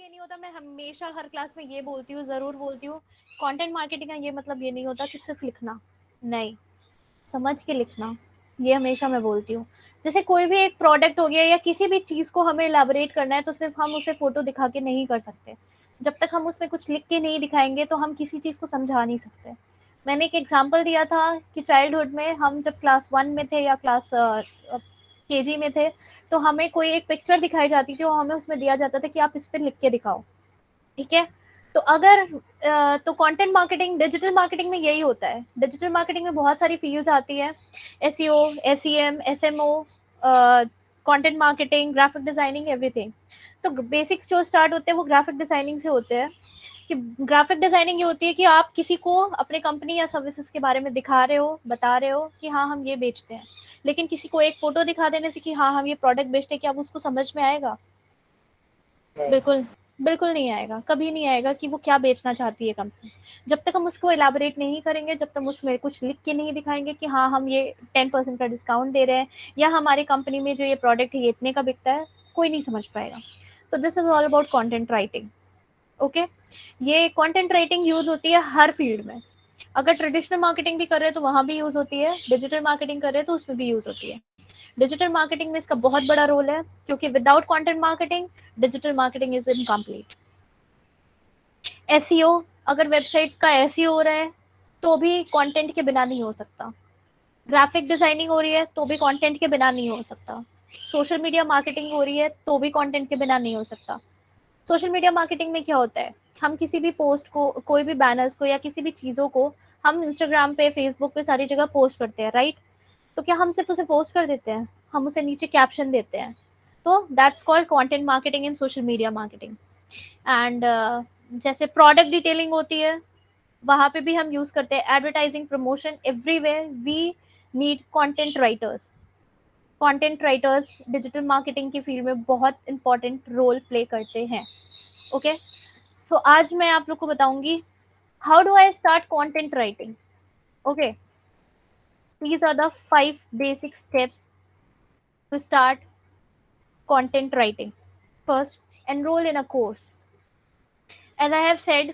ये नहीं होता, मैं हमेशा हर क्लास में ये बोलती हूँ, ज़रूर बोलती हूँ, कंटेंट मार्केटिंग का ये मतलब ये नहीं होता कि सिर्फ लिखना, नहीं, समझ के लिखना, ये हमेशा मैं बोलती हूँ। जैसे कोई भी एक प्रोडक्ट हो गया या किसी भी चीज़ को हमें इलैबोरेट करना है तो सिर्फ हम उसे फ़ोटो दिखा के नहीं कर सकते। जब तक हम उसमें कुछ लिख के नहीं दिखाएँगे तो हम किसी चीज़ को समझा नहीं सकते। मैंने एक एग्ज़ाम्पल दिया था कि चाइल्डहुड में हम जब क्लास 1 में थे या क्लास केजी में थे, तो हमें कोई एक पिक्चर दिखाई जाती थी और हमें उसमें दिया जाता था कि आप इस पे लिख के दिखाओ, ठीक है? तो अगर तो कंटेंट मार्केटिंग, डिजिटल मार्केटिंग में यही होता है। डिजिटल मार्केटिंग में बहुत सारी फील्ड्स आती हैं, SEO, SEM, SMO, content marketing, graphic designing, everything. तो बेसिक्स जो स्टार्ट होते हैं वो ग्राफिक डिजाइनिंग से होते हैं। कि ग्राफिक डिजाइनिंग ये होती है कि आप किसी को अपने कंपनी या सर्विसेज के बारे में दिखा रहे हो, बता रहे हो कि हाँ हम ये बेचते हैं, लेकिन किसी को एक फोटो दिखा देने से कि हाँ हम ये प्रोडक्ट बेचते हैं, क्या अब उसको समझ में आएगा? बिल्कुल, बिल्कुल नहीं आएगा, कभी नहीं आएगा कि वो क्या बेचना चाहती है कंपनी। जब तक हम उसको इलैबोरेट नहीं करेंगे, जब तक उसमें कुछ लिख के नहीं दिखाएँगे कि हाँ, हम ये 10% का डिस्काउंट दे रहे हैं या हमारी कंपनी में जो ये प्रोडक्ट है ये इतने का बिकता है, कोई नहीं समझ पाएगा। तो this is all about content writing, okay? ये कंटेंट राइटिंग यूज़ होती है हर फील्ड में। अगर ट्रेडिशनल मार्केटिंग भी कर रहे हैं तो वहाँ भी यूज़ होती है, डिजिटल मार्केटिंग कर रहे हैं तो उसमें भी यूज़ होती है। डिजिटल मार्केटिंग में इसका बहुत बड़ा रोल है क्योंकि without content marketing digital marketing is incomplete. SEO, अगर वेबसाइट का एसईओ हो रहा है तो भी कंटेंट के बिना नहीं हो सकता। ग्राफिक डिजाइनिंग हो रही है तो भी कंटेंट के बिना नहीं हो सकता। सोशल मीडिया मार्केटिंग हो रही है तो भी कंटेंट के बिना नहीं हो सकता। सोशल मीडिया मार्केटिंग में क्या होता है, हम किसी भी पोस्ट को, कोई भी बैनर्स को या किसी भी चीज़ों को हम इंस्टाग्राम पे, फेसबुक पे सारी जगह पोस्ट करते हैं, राइट? तो क्या हम सिर्फ उसे पोस्ट कर देते हैं? हम उसे नीचे कैप्शन देते हैं। तो that's called content marketing in social media marketing. And जैसे प्रोडक्ट डिटेलिंग होती है, वहाँ पे भी हम यूज़ करते हैं advertising, promotion, everywhere we need content writers. Content writers digital marketing की फील्ड में बहुत इंपॉर्टेंट रोल प्ले करते हैं, ओके? सो आज मैं आप लोग को बताऊंगी how do I start content writing, okay? These are the 5 basic steps to start content writing. First, enroll in a course. As I have said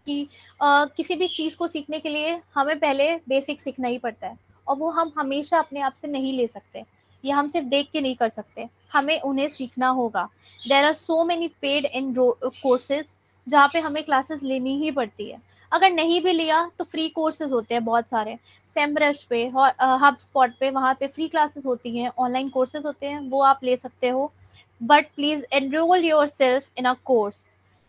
कि किसी भी चीज़ को सीखने के लिए हमें पहले बेसिक सीखना ही पड़ता है और वो हम हमेशा अपने आप से नहीं ले सकते, या हम सिर्फ देख के नहीं कर सकते, हमें उन्हें सीखना होगा। There are so many paid in courses जहाँ पे हमें क्लासेस लेनी ही पड़ती है। अगर नहीं भी लिया तो फ्री कोर्सेज होते हैं बहुत सारे, सेमब्रश पे, हब स्पॉट पे, वहाँ पे फ्री क्लासेस होती हैं, ऑनलाइन कोर्सेज होते हैं, वो आप ले सकते हो। But please enrol your self in a course,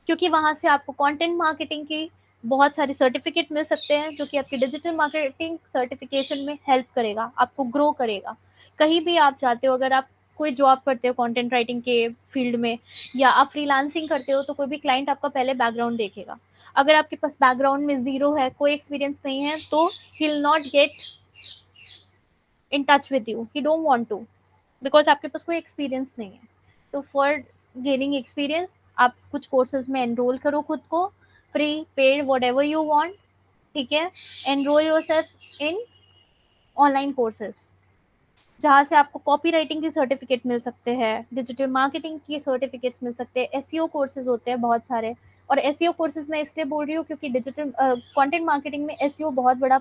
क्योंकि वहाँ से आपको कंटेंट मार्केटिंग की बहुत सारे सर्टिफिकेट मिल सकते हैं जो कि आपकी डिजिटल मार्केटिंग सर्टिफिकेशन में हेल्प करेगा, आपको ग्रो करेगा। कहीं भी आप जाते हो, अगर आप कोई जॉब करते हो कंटेंट राइटिंग के फील्ड में या आप फ्रीलांसिंग करते हो, तो कोई भी क्लाइंट आपका पहले बैकग्राउंड देखेगा। अगर आपके पास बैकग्राउंड में ज़ीरो है, कोई एक्सपीरियंस नहीं है, तो he will not get in touch with you, he don't want to, because आपके पास कोई एक्सपीरियंस नहीं है। तो फॉर गेनिंग एक्सपीरियंस आप कुछ कोर्सेज में एनरोल करो खुद को, free, paid, what ever you want, ठीक है? Enrol your self in online courses जहाँ से आपको कॉपी राइटिंग की सर्टिफिकेट मिल सकते हैं, डिजिटल मार्केटिंग की सर्टिफिकेट्स मिल सकते हैं, एसईओ कोर्सेज होते हैं बहुत सारे। और एसईओ कोर्सेज मैं इसलिए बोल रही हूँ क्योंकि डिजिटल कंटेंट मार्केटिंग में एसईओ बहुत बड़ा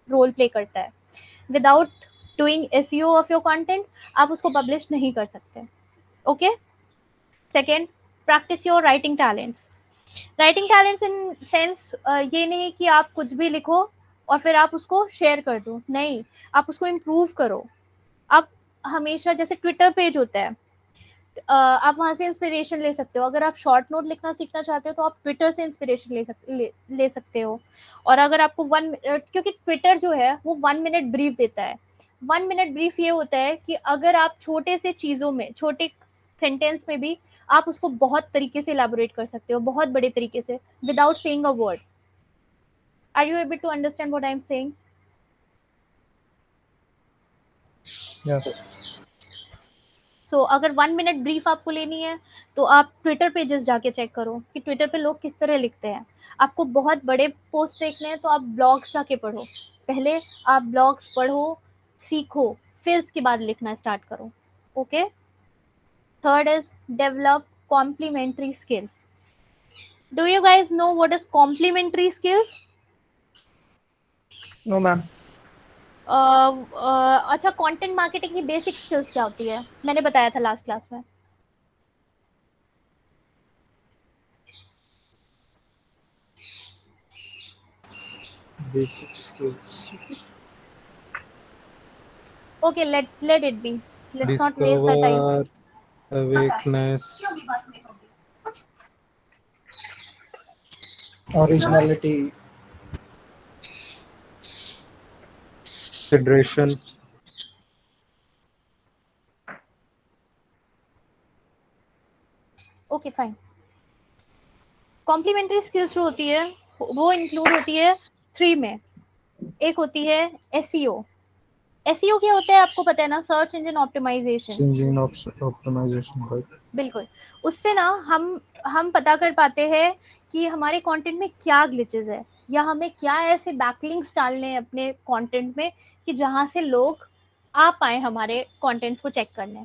रोल प्ले करता है। Without doing SEO of your content आप उसको पब्लिश नहीं कर सकते, okay? Second, practice your writing talents. Writing talents in sense ये नहीं कि आप कुछ भी लिखो और फिर आप उसको शेयर कर दो, नहीं, आप उसको इम्प्रूव करो। आप हमेशा, जैसे ट्विटर पेज होता है, आप वहाँ से इंस्पिरेशन ले सकते हो। अगर आप शॉर्ट नोट लिखना सीखना चाहते हो तो आप ट्विटर से इंस्पिरेशन ले सकते हो। और अगर आपको क्योंकि ट्विटर जो है वो 1 मिनट ब्रीफ देता है। 1 मिनट ब्रीफ ये होता है कि अगर आप छोटे से चीज़ों में, छोटे सेंटेंस में भी आप उसको बहुत तरीके से इलेबोरेट कर सकते हो, बहुत बड़े तरीके से, without saying a word. Are you able to understand what I am saying? Yes. So अगर 1 मिनट ब्रीफ आपको लेनी है तो आप ट्विटर पेजेस जाके चेक करो कि ट्विटर पे लोग किस तरह लिखते हैं। आपको बहुत बड़े पोस्ट देखने हैं तो आप ब्लॉग्स जाके पढ़ो, पहले आप ब्लॉग्स पढ़ो, सीखो, फिर उसके बाद लिखना स्टार्ट करो, okay? Third is develop complementary skills. Do you guys know what is complementary skills? No, ma'am. अच्छा, कंटेंट मार्केटिंग की बेसिक स्किल्स क्या होती है? मैंने बताया था लास्ट क्लास में. Basic skills. Okay, let it be. Let's not waste the time. Discover weakness. Originality. Consideration. Okay fine. Complementary skills जो होती है वो इंक्लूड होती है 3 में. एक होती है एसईओ. एसईओ क्या होता है आपको पता है ना? Search engine optimization. Engine optimization. Right. बिल्कुल. उससे ना हम पता कर पाते हैं कि हमारे कंटेंट में क्या ग्लिचेस है, या हमें क्या ऐसे बैकलिंक्स डालने हैं अपने कंटेंट में कि जहां से लोग आ पाए हमारे कंटेंट्स को चेक करने.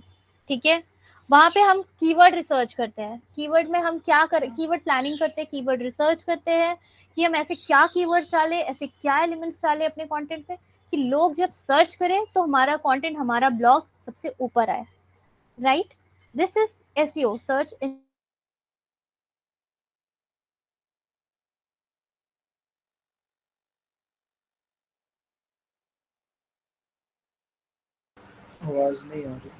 ठीक है. वहां पे हम कीवर्ड रिसर्च करते हैं. कीवर्ड में हम क्या कर कीवर्ड प्लानिंग करते हैं, कीवर्ड रिसर्च करते हैं कि हम ऐसे क्या कीवर्ड्स डालें, ऐसे क्या एलिमेंट्स डालें अपने कंटेंट में कि लोग जब सर्च करें तो हमारा कंटेंट, हमारा ब्लॉग सबसे ऊपर आए. Right. This is SEO, search engine. आवाज नहीं आ रही.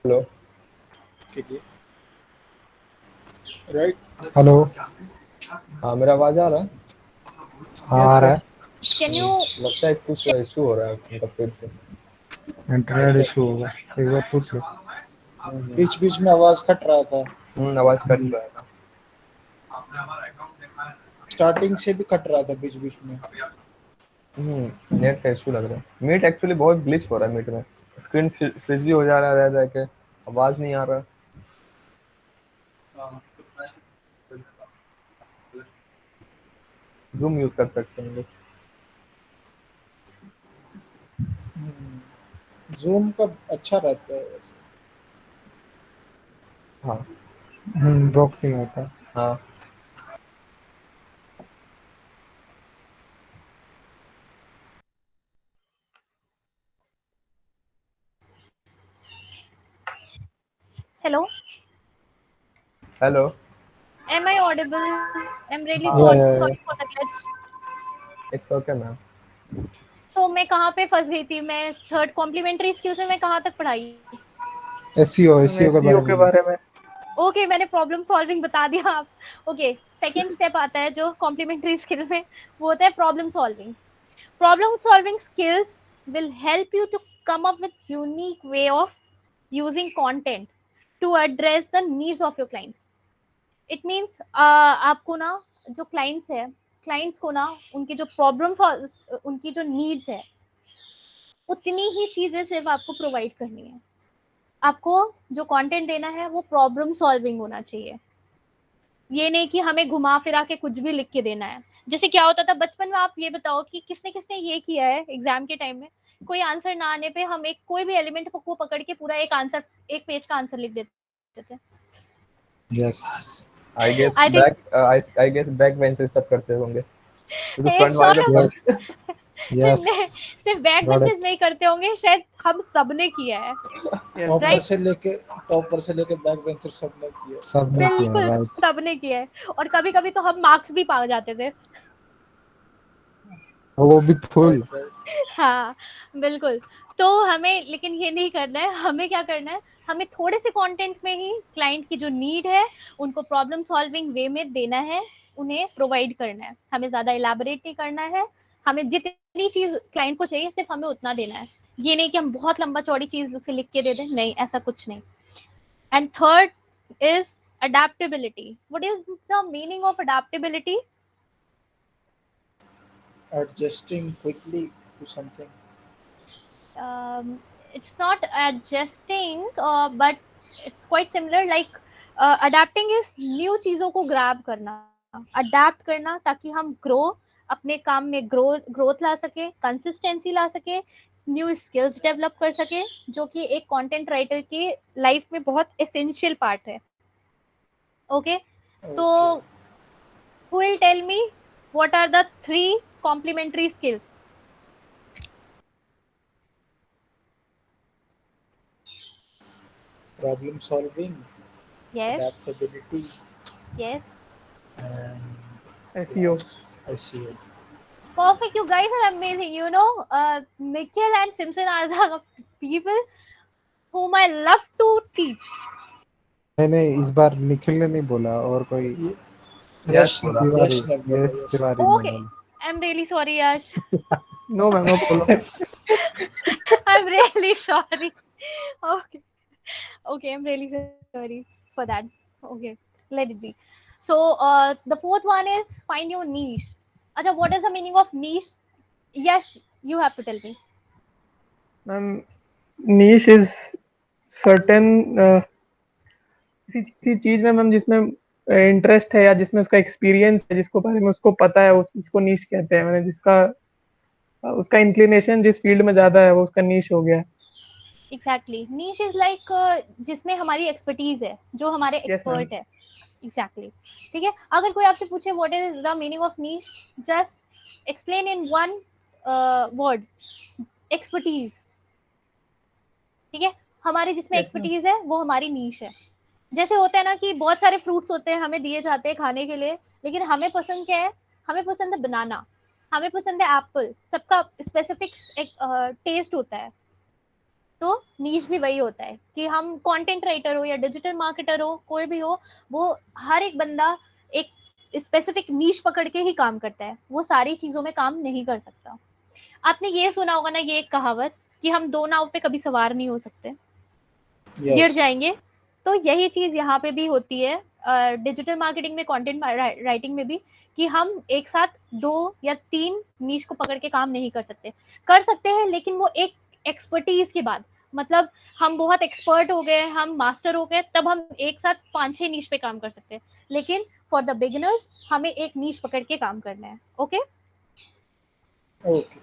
हेलो. राइट. हेलो. हाँ, मेरा आवाज आ रहा है? हाँ आ रहा है. Can you लगता है कुछ इशू हो रहा है उनका फिर से. इंटरनेट इशू होगा. एक बार पूछ लो. बीच बीच में आवाज कट रहा था. आवाज कट रहा था. स्टार्टिंग से भी कट रहा था बीच बीच में. नेट का इशू लग रहा है. मीट एक्चुअली बहुत ग्लिच हो रहा है. मीट में स्क्रीन फ्रीज भी हो जा रहा है, रह के आवाज नहीं आ रहा. जूम यूज कर सकते हैं. जूम का अच्छा रहता है वैसे. हाँ. ब्रोक नहीं होता. हाँ. hello? Hello. Am I audible? I'm really हाँ. sorry, Yeah. sorry for the glitch. It's okay ma'am. So मैं कहाँ पे फंस गई थी? मैं थर्ड कॉम्प्लीमेंट्री स्किल्स में मैं कहाँ तक पढ़ाई? एसईओ के बारे में. ओके, मैंने प्रॉब्लम सॉल्विंग बता दिया आप. ओके, सेकेंड स्टेप आता है जो कॉम्प्लीमेंट्री स्किल में, वो होता है problem solving. Problem solving skills will help you to come up with unique way of using content to address the needs of your clients. It means आपको ना जो क्लाइंट्स है, क्लाइंट्स को ना उनकी जो प्रॉब्लम, उनकी जो नीड्स है, उतनी ही चीजें सिर्फ आपको प्रोवाइड करनी है. आपको जो कंटेंट देना है वो प्रॉब्लम सॉल्विंग होना चाहिए. ये नहीं कि हमें घुमा फिरा के कुछ भी लिख के देना है. जैसे क्या होता था बचपन में, आप ये बताओ कि किसने किसने ये किया है एग्जाम के टाइम में? कोई आंसर ना आने पे हम एक कोई भी एलिमेंट को पकड़ के पूरा एक आंसर, एक पेज का आंसर लिख देते थे. Yes. I guess I think back bencher सब करते होंगे, क्योंकि फ्रंट it's वाले not तो a यस. यस सिर्फ बैक बेंचर्स नहीं करते होंगे, शायद हम सब ने किया है। टॉपर राइट, से लेके बैक बेंचर सबने किया। सबने किया बिल्कुल राइट। सबने किया है। और कभी कभी तो हम मार्क्स भी पा जाते थे। और वो भी फुल। हाँ बिल्कुल। तो हमें लेकिन ये नहीं करना है, हमें क्या करना है, हमें थोड़े से कंटेंट में ही क्लाइंट की जो नीड है उनको प्रॉब्लम सॉल्विंग वे में देना है, उन्हें प्रोवाइड करना है। हमें ज्यादा इलाबोरेट नहीं करना है, हमें जितनी चीज क्लाइंट को चाहिए सिर्फ हमें उतना देना है। ये नहीं कि हम बहुत लंबा चौड़ी चीज उसे लिख के दे दें, नहीं ऐसा कुछ नहीं। And third is adaptability. What is the meaning of adaptability? Adjusting quickly to something. It's not adjusting, but it's quite similar. Like adapting is new चीजों को grab करना, adapt करना, ताकि हम grow, अपने काम में growth ला सके, consistency ला सके, न्यू स्किल्स डेवलप कर सके, जो कि एक कंटेंट राइटर की लाइफ में बहुत एसेंशियल पार्ट है। ओके, तो who will tell me what are the 3 complementary skills? Problem solving, Yes, adaptability, yes. and SEO. SEO. Perfect. You guys are amazing. You know, Nikhil and Simpson are the people whom I love to teach. नहीं इस बार निखिल ने नहीं बोला, और कोई यश तिवारी, ने बोला, यश तिवारी ने Okay, बोला। I'm really sorry, Yash. No ma'am, no problem. I'm really sorry. Okay, okay, I'm really sorry for that. Okay, let it be. So, the fourth one is find your niche. Acha, what is the meaning of niche? Yash, you have to tell me. Ma'am, niche is certain किसी चीज में ma'am जिसमें interest है या जिसमें उसका experience है, जिसको बारे में उसको पता है, उसको नीश कहते हैं। मैंने जिसका उसका इंक्लिनेशन जिस फील्ड में ज्यादा है वो उसका नीश हो गया। Exactly. Niche is like जिसमें हमारी एक्सपर्टीज है, जो हमारे Yes, ma'am. एक्सपर्ट है। Exactly. ठीक है, अगर कोई आपसे पूछे what is the meaning of niche, just explain in one word, expertise. ठीक है, हमारे जिसमें Yes, ma'am. एक्सपर्टीज है वो हमारी नीश है। जैसे होता है ना कि बहुत सारे फ्रूट्स होते हैं हमें दिए जाते हैं खाने के लिए, लेकिन हमें पसंद क्या है, हमें पसंद है बनाना, हमें पसंद है एप्पल, सबका स्पेसिफिक टेस्ट होता है। तो नीश भी वही होता है कि हम कंटेंट राइटर हो या डिजिटल मार्केटर हो, कोई भी हो, वो हर एक बंदा एक स्पेसिफिक नीश पकड़ के ही काम करता है, वो सारी चीजों में काम नहीं कर सकता। आपने ये सुना होगा ना, ये एक कहावत कि हम दो नाव पे कभी सवार नहीं हो सकते, गिर जाएंगे। तो यही चीज यहाँ पे भी होती है, डिजिटल मार्केटिंग में, कंटेंट राइटिंग में भी, कि हम एक साथ 2 या 3 नीश को पकड़ के काम नहीं कर सकते हैं, लेकिन वो एक एक्सपर्टीज के बाद, मतलब हम बहुत एक्सपर्ट हो गए, हम मास्टर हो गए, तब हम एक साथ 5-6 नीश पे काम कर सकते हैं। लेकिन फॉर द बिगिनर्स हमें एक नीश पकड़ के काम करना है। Okay, okay.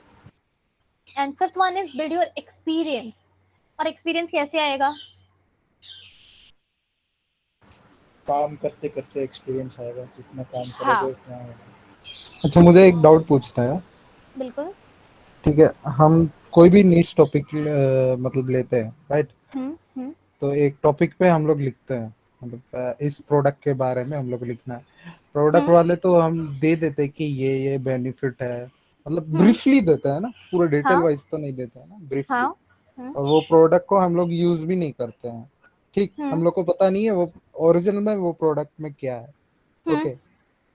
And fifth one is build your experience. और एक्सपीरियंस कैसे आएगा? काम करते करते एक्सपीरियंस आएगा, जितना काम हाँ, करोगे उतना आएगा। अच्छा मुझे एक डाउट पूछना है। बिल्कुल। ठीक है, हम कोई भी नीश टॉपिक मतलब लेते हैं, राइट? हम्म। तो एक टॉपिक पे हम लोग लिखते हैं, मतलब इस प्रोडक्ट के बारे में हम लोग लिखना है। प्रोडक्ट वाले तो हम दे देते हैं कि ये बेनिफिट है, मतलब ब्रीफली देते हैं ना, पूरा डिटेल हाँ वाइज तो नहीं देते हैं ना, ब्रीफली। हाँ। और वो प्रोडक्ट को हम लोग यूज भी नहीं करते हैं, ठीक? हम लोग को पता नहीं है वो ओरिजिनल में वो प्रोडक्ट में क्या है, ओके?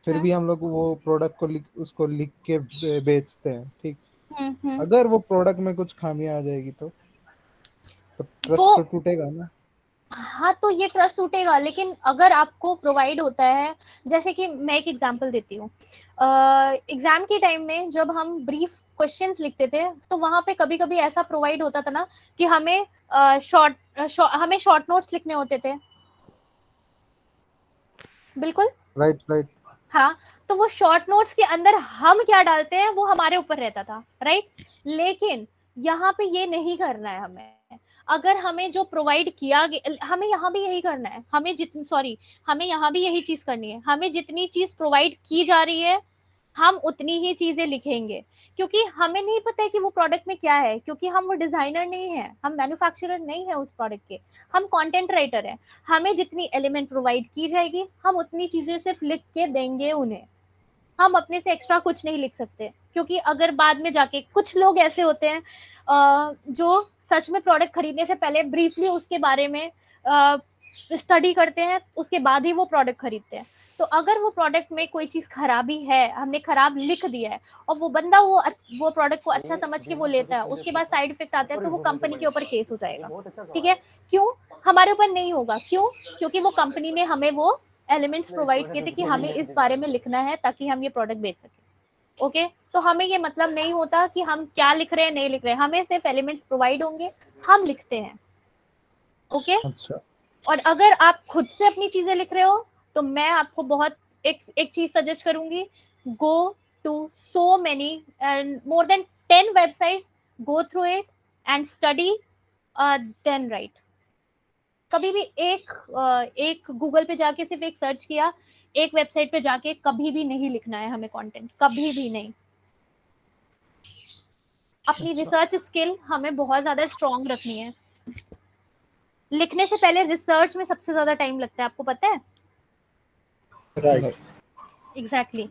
फिर भी हम लोग वो प्रोडक्ट को उसको लिख के बेचते हैं, ठीक? अगर वो प्रोडक्ट में कुछ खामियां आ जाएगी तो ट्रस्ट वो तो टूटेगा ना। हाँ, तो ये ट्रस्ट टूटेगा, लेकिन अगर आपको प्रोवाइड होता है, जैसे कि मैं एक एग्जांपल देती हूँ, एग्जाम के टाइम में जब हम ब्रीफ क्वेश्चंस लिखते थे, तो वहां पे कभी कभी ऐसा प्रोवाइड होता था ना कि हमें शॉर्ट नोट्स लिखने होते थे। बिल्कुल। Right right. हाँ, तो वो शॉर्ट नोट्स के अंदर हम क्या डालते हैं वो हमारे ऊपर रहता था, राइट? लेकिन यहाँ पे ये नहीं करना है हमें। अगर हमें जो प्रोवाइड किया गया, हमें यहाँ भी यही करना है, हमें यहाँ भी यही चीज करनी है, हमें जितनी चीज प्रोवाइड की जा रही है हम उतनी ही चीजें लिखेंगे, क्योंकि हमें नहीं पता है कि वो प्रोडक्ट में क्या है, क्योंकि हम वो डिजाइनर नहीं है, हम मैन्युफैक्चरर नहीं है उस प्रोडक्ट के, हम कंटेंट राइटर हैं। हमें जितनी एलिमेंट प्रोवाइड की जाएगी हम उतनी चीजें सिर्फ लिख के देंगे उन्हें, हम अपने से एक्स्ट्रा कुछ नहीं लिख सकते। क्योंकि अगर बाद में जाके कुछ लोग ऐसे होते हैं जो सच में प्रोडक्ट खरीदने से पहले ब्रीफली उसके बारे में स्टडी करते हैं, उसके बाद ही वो प्रोडक्ट खरीदते हैं। तो अगर वो प्रोडक्ट में कोई चीज खराबी है, हमने खराब लिख दिया है, और वो बंदा वो प्रोडक्ट को अच्छा समझ के वो लेता है, उसके बाद साइड इफेक्ट आता है, तो वो कंपनी के ऊपर केस हो जाएगा। ठीक है, क्यों? हमारे ऊपर नहीं होगा, क्यों? क्योंकि वो कंपनी ने हमें वो एलिमेंट्स प्रोवाइड किए थे कि हमें इस बारे में लिखना है ताकि हम ये प्रोडक्ट बेच सके। ओके, तो हमें ये मतलब नहीं होता कि हम क्या लिख रहे हैं नहीं लिख रहे हैं, हमें सिर्फ एलिमेंट्स प्रोवाइड होंगे, हम लिखते हैं। ओके, अच्छा और अगर आप खुद से अपनी चीजें लिख रहे हो तो मैं आपको बहुत एक चीज सजेस्ट करूंगी, go to so many and more than 10 websites, go through it and study then write. कभी भी एक गूगल पे जाके सिर्फ एक सर्च किया, एक वेबसाइट पे जाके कभी भी नहीं लिखना है हमें कंटेंट, कभी भी नहीं। अपनी रिसर्च स्किल हमें बहुत ज्यादा स्ट्रांग रखनी है। लिखने से पहले रिसर्च में सबसे ज्यादा टाइम लगता है, आपको पता है? राइट एग्जैक्टली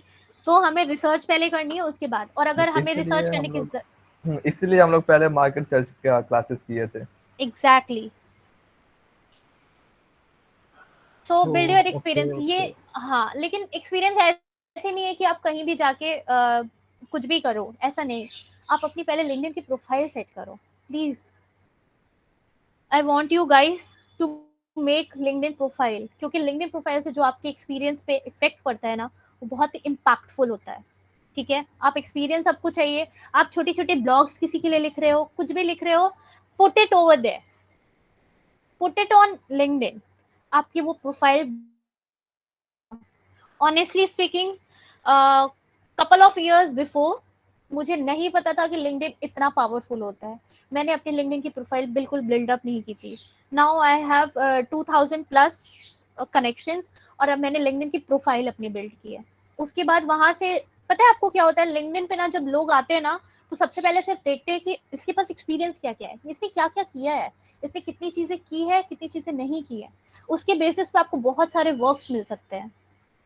तो हमें रिसर्च पहले करनी है उसके बाद, और अगर हमें रिसर्च करने की इसीलिए हम लोग पहले मार्केट सर्च का क्लासेस किए थे। Exactly so build your okay experience ये। हाँ, लेकिन एक्सपीरियंस ऐसे नहीं है कि आप कहीं भी जाके कुछ भी करो, ऐसा नहीं। आप अपनी पहले लिंक्डइन की प्रोफाइल सेट करो please. I want you guys to make LinkedIn profile, क्योंकि लिंक्डइन प्रोफाइल से जो आपके एक्सपीरियंस पे इफेक्ट पड़ता है ना, वो बहुत ही इम्पैक्टफुल होता है। ठीक है, आप एक्सपीरियंस आपको चाहिए, आप छोटी छोटी ब्लॉग्स किसी के लिए लिख रहे हो, कुछ भी लिख रहे हो, put it over there, put it on LinkedIn, आपकी वो profile. Honestly speaking, couple of years before मुझे नहीं पता था कि लिंक्डइन इतना पावरफुल होता है। मैंने अपनी लिंक्डइन की प्रोफाइल बिल्कुल बिल्डअप नहीं की थी। Now I have 2000 plus connections, और अब मैंने लिंक्डइन की प्रोफाइल अपनी बिल्ड की है। उसके बाद वहां से पता है आपको क्या होता है, लिंक्डइन पे ना जब लोग आते हैं ना, तो सबसे पहले सिर्फ देखते हैं कि इसके पास एक्सपीरियंस क्या क्या है, इसने क्या क्या किया है, इसने कितनी चीजें की है, कितनी चीजें नहीं की है। उसके बेसिस पे आपको बहुत सारे वर्क्स मिल सकते हैं।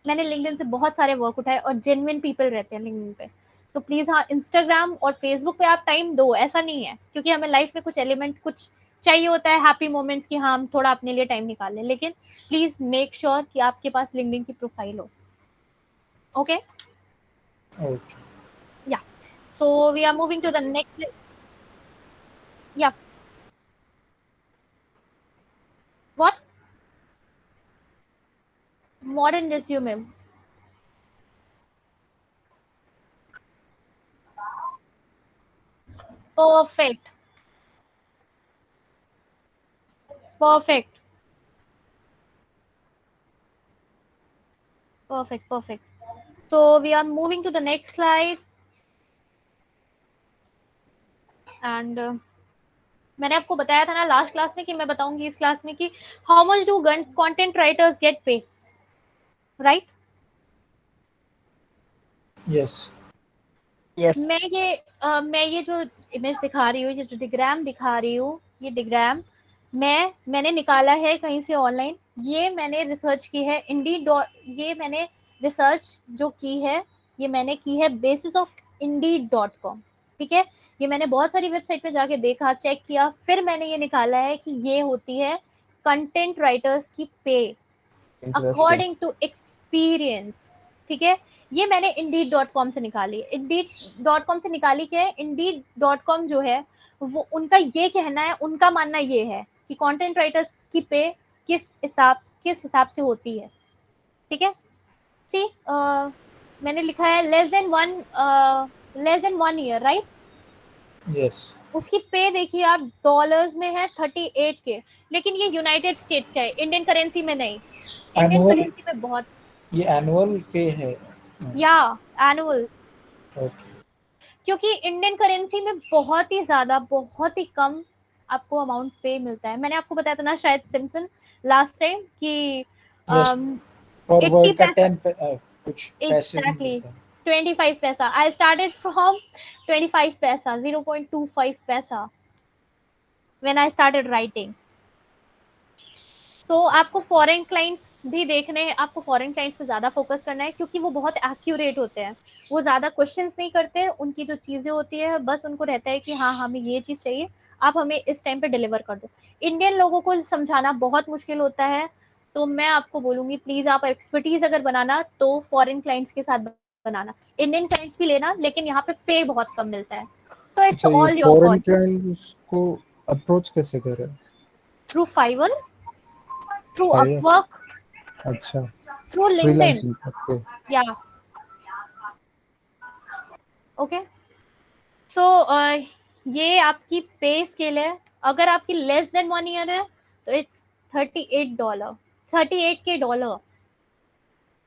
मैंने लिंक्डइन से बहुत सारे वर्क उठाए, और जेन्युइन पीपल रहते हैं लिंक्डइन पे। तो प्लीज हाँ, इंस्टाग्राम और फेसबुक पे आप टाइम दो, ऐसा नहीं है, क्योंकि हमें लाइफ में कुछ एलिमेंट कुछ चाहिए होता है, हैप्पी मोमेंट्स की, हाँ हम थोड़ा अपने लिए टाइम निकाल लें, लेकिन प्लीज मेक श्योर कि आपके पास लिंक्डइन की प्रोफाइल हो। Okay, okay yeah so we are moving to the next. Yeah what? Modern resume? Perfect, perfect, perfect, perfect. So we are moving to the next slide, and मैंने आपको बताया था ना लास्ट क्लास में कि मैं बताऊंगी इस क्लास में कि how much do content writers get pay, right? Yes मैं ये जो इमेज दिखा रही हूँ, ये जो डिग्राम दिखा रही हूँ, ये डिग्राम मैंने निकाला है कहीं से ऑनलाइन। ये मैंने रिसर्च की है इंडीड, ये मैंने रिसर्च जो की है, ये मैंने की है बेसिस ऑफ indeed.com। ठीक है, ये मैंने बहुत सारी वेबसाइट पे जाके देखा, चेक किया, फिर मैंने ये निकाला है कि ये होती है कंटेंट राइटर्स की पे अकॉर्डिंग टू एक्सपीरियंस। ठीक है, ये मैंने indeed.com से निकाली। indeed.com से निकाली क्या है, indeed.com जो है वो उनका ये कहना है, उनका मानना ये है कि कंटेंट राइटर्स की पे किस हिसाब से होती है। ठीक है, सी मैंने लिखा है less than one year, right? Yes उसकी पे देखिए आप, डॉलर्स में है 38 के, लेकिन ये यूनाइटेड स्टेट्स का है, इंडियन करेंसी में नहीं। इंडियन एनुअल, करेंसी में बहुत, ये एनुअल पे है। या एनुअल, ओके क्योंकि इंडियन करेंसी में बहुत ही ज्यादा, बहुत ही कम आपको अमाउंट पे मिलता है। मैंने आपको बताया था ना शायद सिम्पसन लास्ट टाइम कि यस, और 80 वर्ड का पैसा, 10 कुछ पैसे भी एग्जैक्टली मिलते हैं। 25 पैसा. I started from 25 पैसा, 0.25 पैसा when I started writing. So आपको फॉरेन क्लाइंट्स भी देखने हैं, आपको फॉरेन क्लाइंट्स पे ज़्यादा फोकस करना है क्योंकि वो बहुत एक्यूरेट होते हैं, वो ज़्यादा क्वेश्चंस नहीं करते, उनकी जो चीज़ें होती है बस उनको रहता है कि हाँ हमें ये चीज़ चाहिए, आप हमें इस टाइम पे डिलीवर कर दो. इंडियन लोगों को समझाना बहुत मुश्किल होता है, तो मैं आपको बोलूँगी प्लीज़ आप एक्सपर्टीज अगर बनाना तो फॉरेन क्लाइंट्स के साथ बनाना. इंडियन क्लाइंट्स भी लेना, लेकिन यहाँ पे बहुत कम मिलता है, तो इट्स अच्छा, ये all your foreign call. Clients को अप्रोच कैसे करें? Through Fiverr, through Fiverr? Upwork, अच्छा, थ्रू लिंक्डइन. फ्रीलांसिंग करके. या ओके. तो ये आपकी पे स्केल है. अगर आपकी लेस देन 1 ईयर है तो इट्स $38, $38K.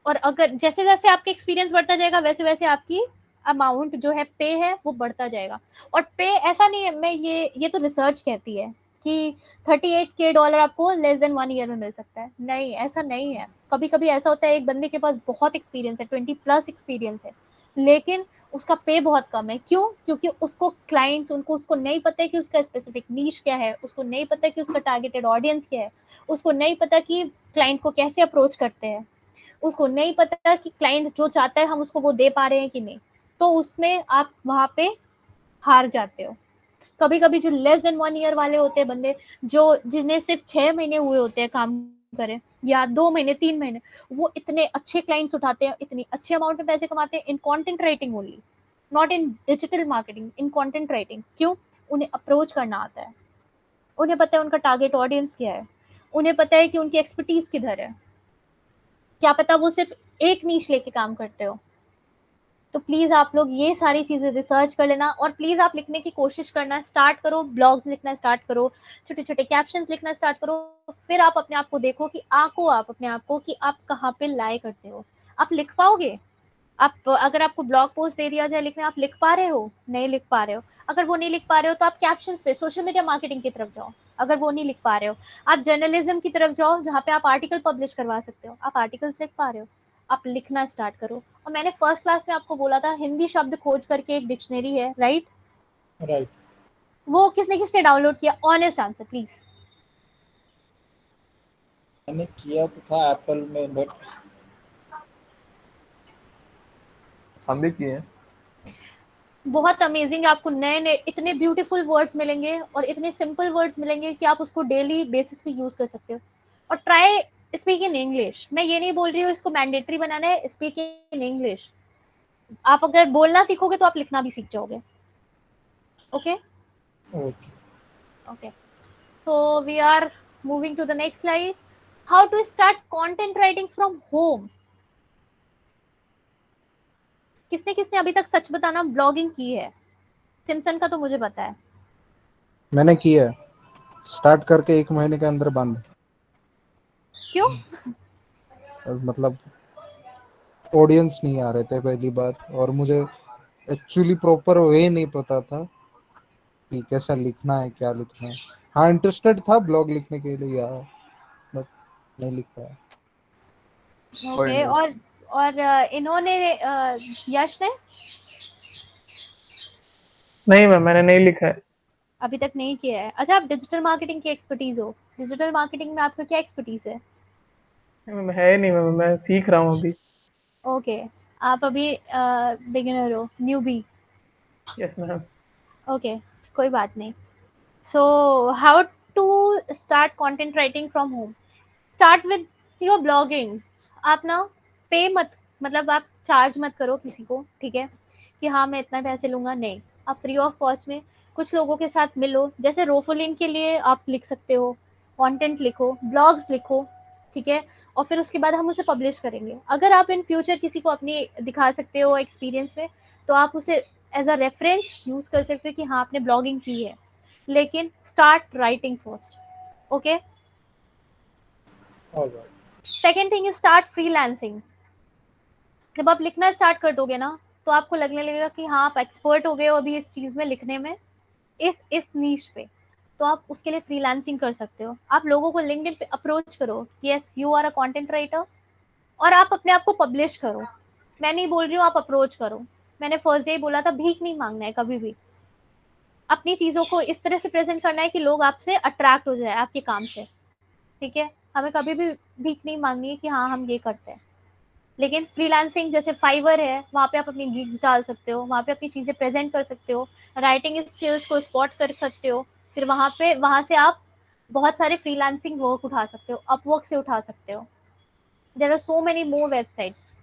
और अगर जैसे जैसे आपका एक्सपीरियंस बढ़ता जाएगा वैसे वैसे आपकी अमाउंट जो है पे है वो बढ़ता जाएगा. और पे ऐसा नहीं है, मैं ये तो रिसर्च कहती है कि $38K आपको लेस देन 1 ईयर में मिल सकता है. नहीं, ऐसा नहीं है. कभी कभी ऐसा होता है एक बंदे के पास बहुत एक्सपीरियंस है, 20+ एक्सपीरियंस है, लेकिन उसका पे बहुत कम है. क्यों? क्योंकि उसको क्लाइंट्स उसको नहीं पता है कि उसका स्पेसिफिक नीश क्या है, उसको नहीं पता कि उसका टारगेटेड ऑडियंस क्या है, उसको नहीं पता कि क्लाइंट को कैसे अप्रोच करते हैं, उसको नहीं पता कि क्लाइंट जो चाहता है हम उसको वो दे पा रहे हैं कि नहीं. तो उसमें आप वहां पे हार जाते हो. कभी कभी जो लेस देन 1 ईयर वाले होते हैं बंदे, जो जिन्हें सिर्फ 6 महीने हुए होते हैं काम करें, या 2 महीने 3 महीने, वो इतने अच्छे क्लाइंट्स उठाते हैं, इतनी अच्छे अमाउंट में पैसे कमाते हैं इन content writing only, not in digital marketing, in content writing. क्यों? उन्हें अप्रोच करना आता है, उन्हें पता है उनका टारगेट ऑडियंस क्या है, उन्हें पता है कि उनकी एक्सपर्टीज किधर है. क्या पता वो सिर्फ एक नीश लेके काम करते हो. तो प्लीज आप लोग ये सारी चीजें रिसर्च कर लेना, और प्लीज आप लिखने की कोशिश करना स्टार्ट करो, ब्लॉग्स लिखना स्टार्ट करो, छोटे छोटे कैप्शंस लिखना स्टार्ट करो. फिर आप अपने आप को देखो कि आप अपने आप को कि आप कहाँ पे लाए करते हो. आप लिख पाओगे? आप अगर आपको ब्लॉग पोस्ट दे दिया जाए लिखने, आप लिख पा रहे हो? नहीं लिख पा रहे हो. अगर वो नहीं लिख पा रहे हो तो आप कैप्शंस पे सोशल मीडिया मार्केटिंग की तरफ जाओ. अगर वो नहीं लिख पा रहे हो, आप जर्नलिज्म की तरफ जाओ जहाँ पे आप आर्टिकल पब्लिश करवा सकते हो. आप आर्टिकल्स लिख पा रहे हो, आप लिखना स्टार्ट करो. और मैंने फर्स्ट क्लास में आपको बोला था हिंदी शब्द खोज करके एक डिक्शनरी है, राइट? राइट. वो किसने किसने डाउनलोड किया? Honest answer please. मैंने किया तो था एप्पल में, बट हम भी किए हैं. बहुत अमेजिंग, आपको नए नए इतने ब्यूटीफुल वर्ड्स मिलेंगे और इतने सिंपल वर्ड्स मिलेंगे कि आप उसको डेली बेसिस पे यूज कर सकते हो. और ट्राई स्पीक इन इंग्लिश. मैं ये नहीं बोल रही हूँ इसको मैंडेटरी बनाना है, स्पीक इन इंग्लिश. आप अगर बोलना सीखोगे तो आप लिखना भी सीख जाओगे. Okay okay. Okay. So we are moving to the next slide. How to start content writing from home. किसने किसने अभी तक सच बताना ब्लॉगिंग की है? सिम्सन का तो मुझे पता है. मैंने किया, स्टार्ट करके 1 महीने के अंदर बंद. क्यों? मतलब ऑडियंस नहीं आ रहे थे पहली बात, और मुझे एक्चुअली प्रॉपर वे नहीं पता था कि कैसा लिखना है, क्या लिखना है. हाँ, इंटरेस्टेड था ब्लॉग लिखने के लिए यार, बट नहीं लिख पाया. कोई ओके. नहीं. और इन्होंने यश ने नहीं मैम, मैंने नहीं लिखा है. अभी तक नहीं किया है. अच्छा, आप डिजिटल मार्केटिंग की एक्सपर्टीज हो. डिजिटल मार्केटिंग में आपका क्या एक्सपर्टीज है? मैम है नहीं मैम, मैं सीख रहा हूँ अभी. ओके. आप अभी बिगिनर हो, न्यूबी. Yes ma'am. ओके, कोई बात नहीं. So how to start content writing from home. Start with your blogging. आप ना पे मत, मतलब आप चार्ज मत करो किसी को, ठीक है, कि हाँ मैं इतना पैसे लूंगा. नहीं, आप फ्री ऑफ कॉस्ट में कुछ लोगों के साथ मिलो. जैसे रोफोलिन के लिए आप लिख सकते हो, कंटेंट लिखो, ब्लॉग्स लिखो, ठीक है, और फिर उसके बाद हम उसे पब्लिश करेंगे. अगर आप इन फ्यूचर किसी को अपनी दिखा सकते हो एक्सपीरियंस में, तो आप उसे एज अ रेफरेंस यूज कर सकते हो कि हाँ आपने ब्लॉगिंग की है. लेकिन start writing first. Okay. Alright. Second thing is start freelancing. जब आप लिखना स्टार्ट कर दोगे ना, तो आपको लगने लगेगा कि हाँ आप एक्सपर्ट हो गए हो अभी इस चीज में, लिखने में, इस नीश पे, तो आप उसके लिए फ्रीलांसिंग कर सकते हो. आप लोगों को लिंक्डइन पे अप्रोच करो, yes you are a content writer, और आप अपने आप को पब्लिश करो. मैं नहीं बोल रही हूँ आप अप्रोच करो, मैंने फर्स्ट डे बोला था भीख नहीं मांगना है कभी भी, अपनी चीजों को इस तरह से प्रेजेंट करना है कि लोग आपसे अट्रैक्ट हो जाए आपके काम से, ठीक है। हमें कभी भी भीख नहीं मांगनी है कि हाँ हम ये करते हैं। लेकिन फ्रीलांसिंग जैसे फाइवर है, वहाँ पे आप अपनी गिग्स डाल सकते हो, वहाँ पे अपनी चीजें प्रेजेंट कर सकते हो, राइटिंग स्किल्स को स्पॉट कर सकते हो, फिर वहाँ से आप बहुत सारे फ्रीलांसिंग वर्क उठा सकते हो, अपवर्क से उठा सकते हो। There are so many more websites,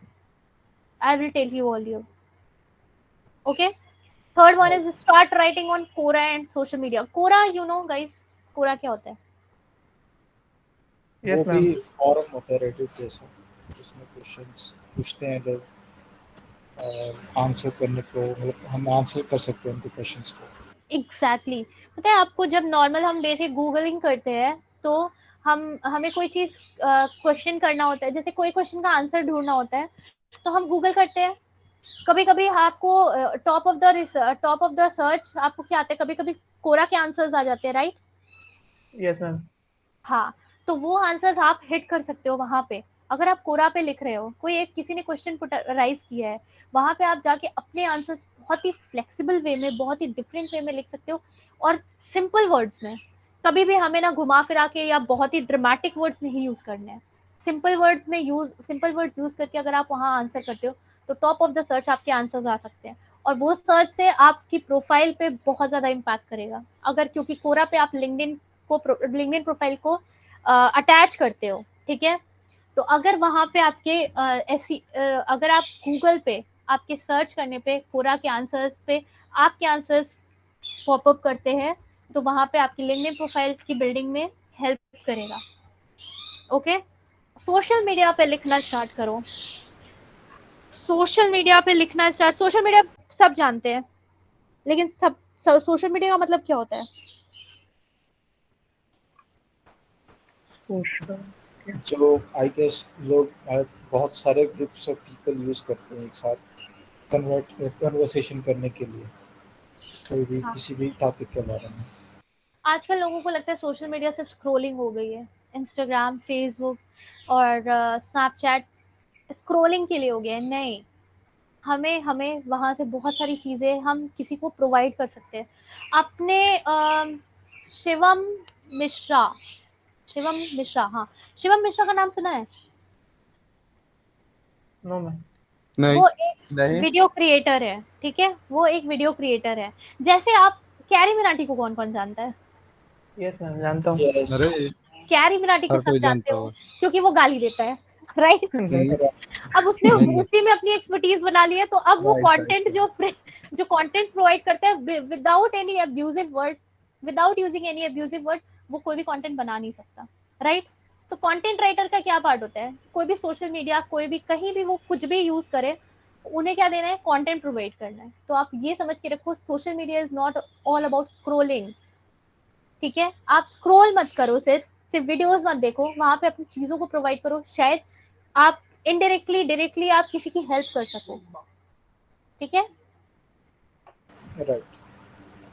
I will tell you all you. Okay, third one is start writing on Quora and social media. Quora, you know guys, Quora क्या होता है? वो यस भी मैम। फॉरम होता है Reddit जैसा, उसमें questions पूछते हैं लोग, आंसर करने को, मतलब हम आंसर कर सकते हैं उनके क्वेश्चंस को। एग्जैक्टली पता है आपको, जब नॉर्मल हम बेसिक गूगलिंग करते हैं तो हमें कोई चीज क्वेश्चन करना होता है, जैसे कोई क्वेश्चन का आंसर ढूंढना होता है तो हम गूगल करते हैं। कभी कभी आपको टॉप ऑफ द सर्च आपको क्या आता है, कभी कभी कोरा के आंसर्स आ जाते हैं, राइट? Yes ma'am. हाँ, तो वो आंसर्स आप हिट कर सकते हो वहां पे। अगर आप कोरा पे लिख रहे हो, कोई एक किसी ने क्वेश्चन राइज किया है, वहां पे आप जाके अपने आंसर्स बहुत ही फ्लेक्सिबल वे में, बहुत ही डिफरेंट वे में लिख सकते हो, और सिंपल वर्ड्स में। कभी भी हमें ना घुमा फिरा के या बहुत ही ड्रामेटिक वर्ड्स नहीं यूज करने हैं। सिंपल वर्ड्स यूज करके अगर आप वहां आंसर करते हो तो टॉप ऑफ द सर्च आपके आंसर्स आ सकते हैं, और वो सर्च से आपकी प्रोफाइल पे बहुत ज्यादा इम्पैक्ट करेगा। अगर क्योंकि कोरा पे आप लिंक्डइन प्रोफाइल को अटैच करते हो, ठीक है। तो अगर वहां पे आपके अगर आप गूगल पे आपके सर्च करने पे कोरा के आंसर्स पे आपके आंसर्स पॉपअप करते हैं, तो वहां पे आपकी लिंक्डइन प्रोफाइल की बिल्डिंग में हेल्प करेगा। ओके, सोशल मीडिया पे लिखना स्टार्ट करो। सोशल मीडिया सब जानते हैं, लेकिन सोशल मीडिया का मतलब क्या होता है? जो आई गेस लोग बहुत सारे ग्रुप्स ऑफ पीपल यूज करते हैं एक साथ कन्वर्सेशन करने के लिए, कोई भी हाँ, किसी भी टॉपिक के बारे में। आजकल लोगों को लगता है सोशल मीडिया सिर्फ स्क्रोलिंग हो गई है। इंस्टाग्राम, फेसबुक और स्नैपचैट स्क्रोलिंग के लिए हो गया है। नहीं, हमें हमें वहां से बहुत सारी चीजें हम किसी को प्रोवाइड कर सकते हैं। आपने शिवम मिश्रा हाँ, शिवम मिश्रा का नाम सुना है? No ma'am. नहीं। वो एक नहीं। वीडियो क्रिएटर है, ठीक है, वो एक वीडियो क्रिएटर है। जैसे आप कैरी मिनाटी को कौन कौन जानता है? यस मैम, जानता हूँ। यस। अरे कैरी मिनाटी को हर सब कोई जानते जानता हो होगा। क्योंकि वो गाली देता है, राइट? अब उसने नहीं उसी में अपनी एक्सपर्टीज बना ली है, तो अब वो राइट राइट कंटेंट जो कंटेंट्स प्रोवाइड करता है without any abusive word, without using any abusive word, वो कोई भी कंटेंट बना नहीं सकता, राइट? तो कंटेंट राइटर का क्या पार्ट होता है? कोई भी सोशल मीडिया, कोई भी कहीं भी वो कुछ भी यूज करे, उन्हें क्या देना है? कंटेंट प्रोवाइड करना है। तो आप ये समझ के रखो, social media is not all about scrolling, ठीक है। आप स्क्रोल मत करो, सिर्फ सिर्फ वीडियोस मत देखो, वहां पे अपनी चीजों को प्रोवाइड करो, शायद आप इनडायरेक्टली डायरेक्टली आप किसी की हेल्प कर सको, ठीक है। राइट।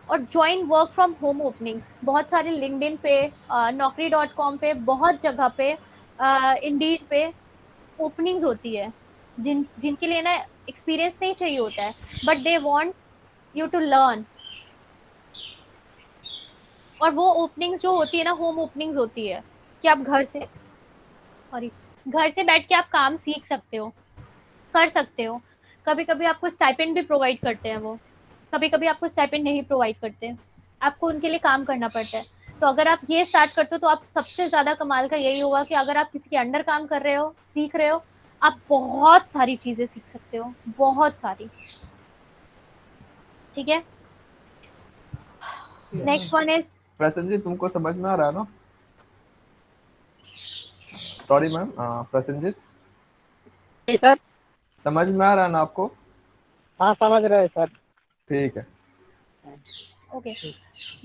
और join work from home openings, बहुत सारे लिंक्डइन पे, naukri.com पे, बहुत जगह पे, इंडीड पे ओपनिंग्स होती है, जिनके लिए ना एक्सपीरियंस नहीं चाहिए होता है, but they want you to learn. और वो ओपनिंग्स जो होती है ना, होम ओपनिंग्स होती है कि आप घर से बैठ के आप काम सीख सकते हो, कर सकते हो। कभी कभी आपको स्टाइपेंड भी प्रोवाइड करते हैं वो, कभी कभी आपको स्टाइपेंड नहीं प्रोवाइड करते हैं, आपको उनके लिए काम करना पड़ता है। तो अगर आप ये स्टार्ट करते हो तो आप सबसे ज्यादा कमाल का यही होगा कि अगर आप किसी के अंडर काम कर रहे हो, सीख रहे हो, आप बहुत सारी चीजें सीख सकते हो, बहुत सारी, ठीक है। यस नेक्स्ट वन इज, प्रसन्न जी, तुमको समझ में आ रहा है ना? सॉरी मैम, प्रसन्नजीत, जी सर। समझ में आ रहा है ना आपको? हाँ समझ रहे सर। ठीक है। Okay,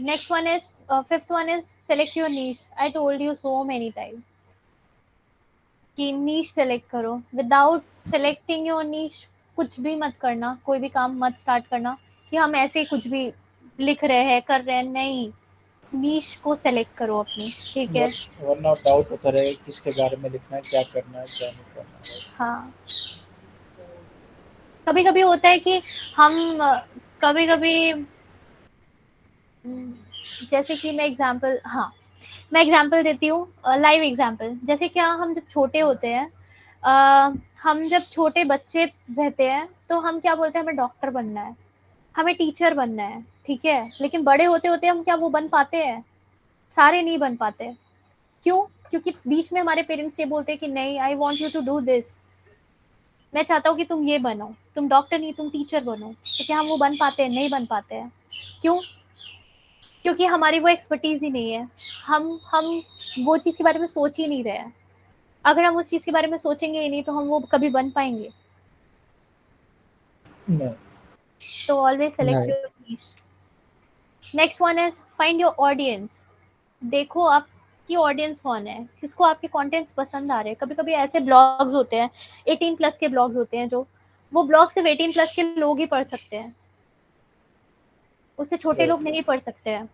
next one is, fifth one is select your niche. I told you so many time कि नीश सेलेक्ट करो। विदाउट सेलेक्टिंग योर नीश कुछ भी मत करना, कोई भी काम मत स्टार्ट करना कि हम ऐसे ही कुछ भी लिख रहे हैं, कर रहे हैं। नहीं, नीश को सेलेक्ट करो अपनी, ठीक है। वरना डाउट होता रहेगा किसके बारे में लिखना है, क्या करना है, क्या नहीं करना है। हाँ, कभी कभी होता है कि हम कभी कभी जैसे कि मैं एग्जांपल देती हूँ, लाइव एग्जांपल। जैसे क्या हम जब छोटे होते हैं, हम जब छोटे बच्चे रहते हैं तो हम क्या बोलते हैं, हमें डॉक्टर बनना है, हमें टीचर बनना है, ठीक है। लेकिन बड़े होते होते हम क्या वो बन पाते हैं? सारे नहीं बन पाते। क्यों? क्योंकि बीच में हमारे पेरेंट्स ये बोलते हैं कि नहीं, I want you to do this, मैं चाहता हूँ कि तुम ये बनो, तुम डॉक्टर नहीं तुम टीचर बनो। तो क्या हम वो बन पाते हैं? नहीं बन पाते हैं। क्यों? क्योंकि हमारी वो एक्सपर्टीज ही नहीं है। हम वो चीज़ के बारे में सोच ही नहीं रहे हैं। अगर हम उस चीज़ के बारे में सोचेंगे ही नहीं तो हम वो कभी बन पाएंगे? नहीं। तो ऑलवेज सेलेक्ट नहीं। Your niche. Next one is find your audience. देखो आपकी ऑडियंस कौन है, किसको आपके कंटेंट्स पसंद आ रहे हैं। कभी कभी ऐसे ब्लॉग्स होते हैं, 18+ के ब्लॉग्स होते हैं, जो वो ब्लॉग सिर्फ 18+ के लोग ही पढ़ सकते हैं, उससे छोटे लोग नहीं पढ़ सकते हैं।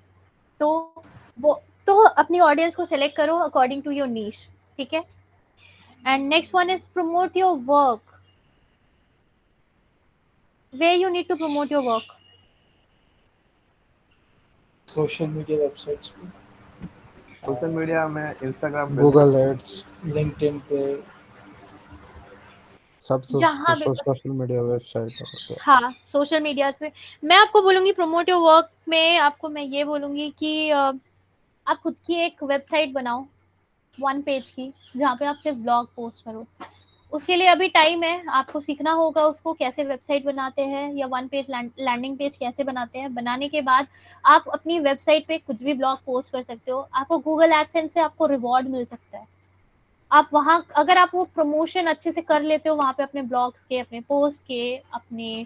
तो वो तो अपनी ऑडियंस को सिलेक्ट करो अकॉर्डिंग टू योर नीश, ठीक है। And next one is promote your work. where you need to promote your work? Social media websites पे, सोशल मीडिया में इंस्टाग्राम पे सर। गूगल एड्स, लिंक्डइन पे। सब जहाँ भी, सोशल मीडिया वेबसाइट होते हैं। हाँ सोशल मीडिया पे मैं आपको बोलूंगी प्रमोट योर वर्क में आपको मैं ये बोलूंगी कि आप खुद की एक वेबसाइट बनाओ, 1 पेज की, जहाँ पे आप सिर्फ ब्लॉग पोस्ट करो। उसके लिए अभी टाइम है, आपको सीखना होगा उसको कैसे वेबसाइट बनाते हैं या 1 पेज लैंडिंग पेज कैसे बनाते हैं। बनाने के बाद आप अपनी वेबसाइट पे कुछ भी ब्लॉग पोस्ट कर सकते हो। आपको गूगल एडसेंस से आपको रिवॉर्ड मिल सकता है। आप वहाँ अगर आप वो प्रमोशन अच्छे से कर लेते हो वहाँ पे अपने ब्लॉग्स के, अपने पोस्ट के, अपने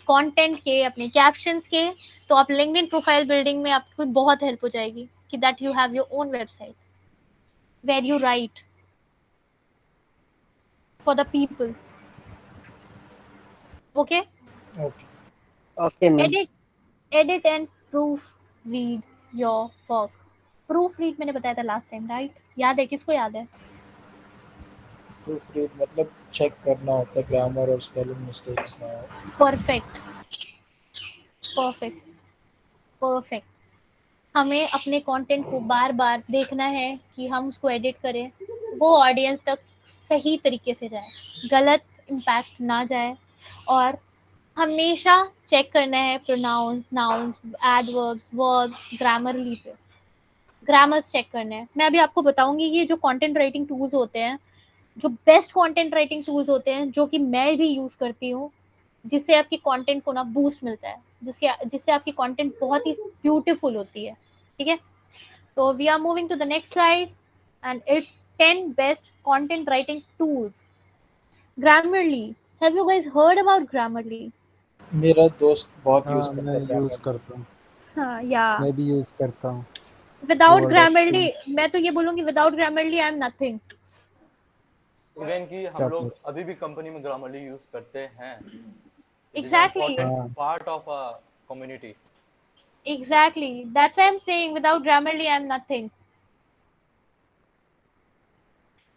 कंटेंट के, अपने कैप्शंस के, तो आप लिंक्डइन प्रोफाइल बिल्डिंग में आपको बहुत हेल्प हो जाएगी कि that you have your own website where you write for the people. Okay, okay. Okay ma'am. edit and proofread your work। proofread मैंने बताया था लास्ट टाइम, राइट? याद है? किसको याद है? प्रूफ रीड मतलब चेक करना होता है, ग्रामर और स्पेलिंग मिस्टेक्स ना हो। Perfect, perfect, perfect. हमें अपने कंटेंट को बार बार देखना है कि हम उसको एडिट करें, वो ऑडियंस तक सही तरीके से जाए, गलत इम्पैक्ट ना जाए। और हमेशा चेक करना है pronouns, nouns, adverbs, verbs, Grammarly पे ग्रामर्स चेक करने हैं। मैं अभी आपको बताऊंगी कि ये जो कंटेंट राइटिंग टूल्स होते हैं, जो बेस्ट कंटेंट राइटिंग टूल्स होते हैं, जो कि मैं भी यूज करती हूँ, जिससे आपकी कंटेंट को ना बूस्ट मिलता है, जिससे आपकी कंटेंट बहुत ही ब्यूटीफुल होती है, ठीक है। तो we are moving to the next slide and it's 10 best content writing tools. Grammarly, have you guys heard about Grammarly? मेरा दोस्त बहुत यूज हाँ, करता मैं है यूज ग्रामर। करता हूँ। हाँ या मैं भी यूज करता हूँ। Without word Grammarly, exchange. मैं तो ये बोलूंगी without Grammarly I am nothing. Even कि हम क्या लोग बोल? अभी भी कंपनी में ग्रामरली यूज करते हैं। It is an exactly, important हाँ, part of a community. Exactly, that's why I am saying without Grammarly I am nothing.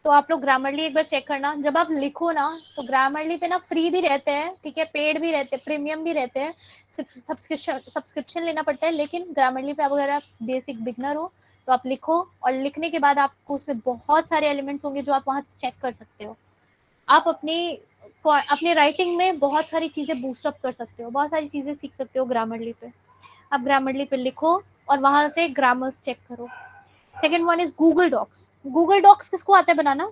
तो आप लोग ग्रामरली एक बार चेक करना। जब आप लिखो ना तो ग्रामरली पे ना फ्री भी रहते हैं, ठीक है, पेड भी रहते हैं, प्रीमियम भी रहते हैं, सब्सक्रिप्शन लेना पड़ता है। लेकिन ग्रामरली पे अगर आप बेसिक बिगनर हो तो आप लिखो, और लिखने के बाद आपको उसमें बहुत सारे एलिमेंट्स होंगे जो आप वहां से चेक कर सकते हो। आप अपनी राइटिंग में बहुत सारी चीजें बूस्ट अप कर सकते हो, बहुत सारी चीजें सीख सकते हो ग्रामरली पे। आप ग्रामरली पे लिखो और वहां से ग्रामर्स चेक करो। Second one is Google Docs. Google Docs किसको आता है बनाना?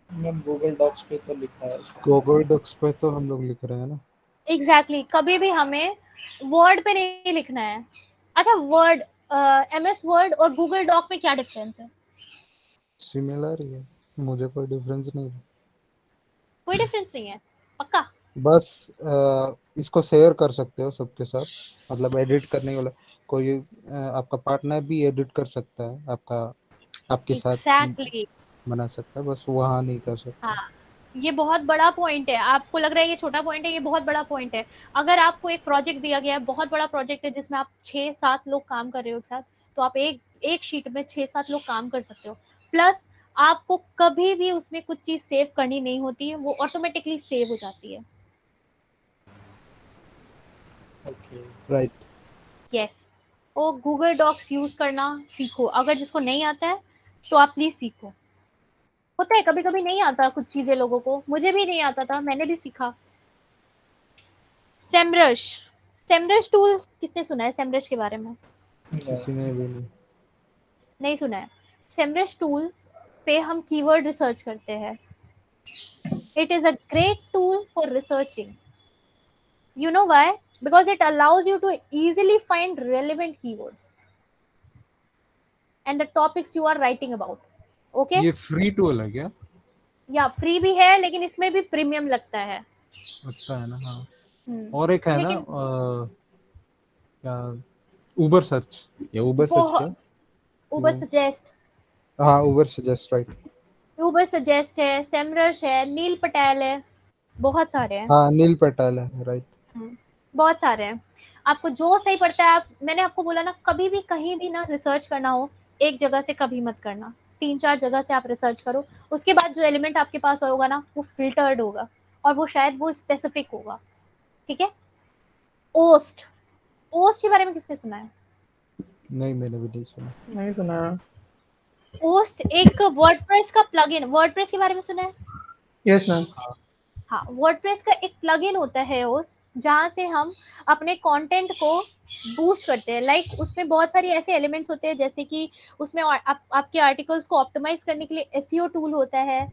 मैं गूगल डॉक्स पे तो लिखा है इसमें। गूगल डॉक्स पे तो हम लोग लिख रहे हैं ना। एग्जैक्टली, कभी भी हमें वर्ड पे नहीं लिखना है। अच्छा, वर्ड, MS वर्ड और गूगल डॉक में क्या डिफरेंस है? सिमिलर ही है, मुझे कोई डिफरेंस नहीं है। कोई डिफरेंस नहीं है? पक्का? बस इसको शेयर कर सकते हो सबके साथ, मतलब एडिट करने वाला कोई आपका पार्टनर भी एडिट कर सकता है, आपके साथ एग्जैक्टली, बना सकता है, बस वहाँ नहीं कर सकता। हाँ, ये बहुत बड़ा पॉइंट है। आपको लग रहा है ये छोटा पॉइंट है, ये बहुत बड़ा पॉइंट है। अगर आपको एक प्रोजेक्ट दिया गया है, बहुत बड़ा प्रोजेक्ट है जिसमें आप 6-7 लोग काम कर रहे हो एक साथ, तो आप एक एक शीट में 6-7 लोग काम कर सकते हो। प्लस आपको कभी भी उसमें कुछ चीज सेव करनी नहीं होती है, वो ऑटोमेटिकली सेव हो जाती है। Okay right. यस, वो गूगल डॉक्स यूज करना सीखो। अगर जिसको नहीं आता है तो आप प्लीज सीखो। होता है कभी कभी नहीं आता कुछ चीजें लोगों को, मुझे भी नहीं आता था, मैंने भी सीखा। सेमरश, सेमरश टूल किसने सुना है सेमरश के बारे में? किसी ने भी नहीं। नहीं सुना है। सेमरश टूल पे हम कीवर्ड रिसर्च करते हैं। It is a great tool for researching. You know why? Because it allows you to easily find relevant keywords and the topics you are writing about. Okay? ये free tool है क्या? या free भी है लेकिन इसमें भी प्रीमियम लगता है। अच्छा है ना। हाँ। हम्म, और एक है ना लेकिन क्या, उबर सर्च या उबर सर्च क्या? बहुत उबर वो सजेस्ट, हाँ, उबर सजेस्ट, राइट। उबर सजेस्ट है, सेमरश है, नील पटेल है, बहुत सारे हैं। हाँ, नील पटेल है, राइट। बहुत सारे हैं। आपको जो सही पड़ता है आप, मैंने आपको बोला ना, कभी भी कहीं भी ना रिसर्च करना हो, एक जगह से कभी मत करना, 3-4 जगह से आप रिसर्च करो। उसके बाद जो एलिमेंट आपके पास होगा ना वो फिल्टर्ड होगा और वो शायद वो स्पेसिफिक होगा। ठीक है? ओस्ट, ओस्ट के बारे में किसने सुना है? नहीं, मैंने भी नहीं सुना। नहीं सुना। ओस्ट एक वर्डप्रेस का प्लगइन, वर्डप्रेस के बारे में सुना है? Yes ma'am. हाँ, वर्डप्रेस का एक प्लगइन होता है होस्ट, जहाँ से हम अपने कंटेंट को बूस्ट करते हैं। लाइक उसमें बहुत सारी ऐसे एलिमेंट्स होते हैं, जैसे कि उसमें आपके आर्टिकल्स को ऑप्टिमाइज करने के लिए एसईओ टूल होता है।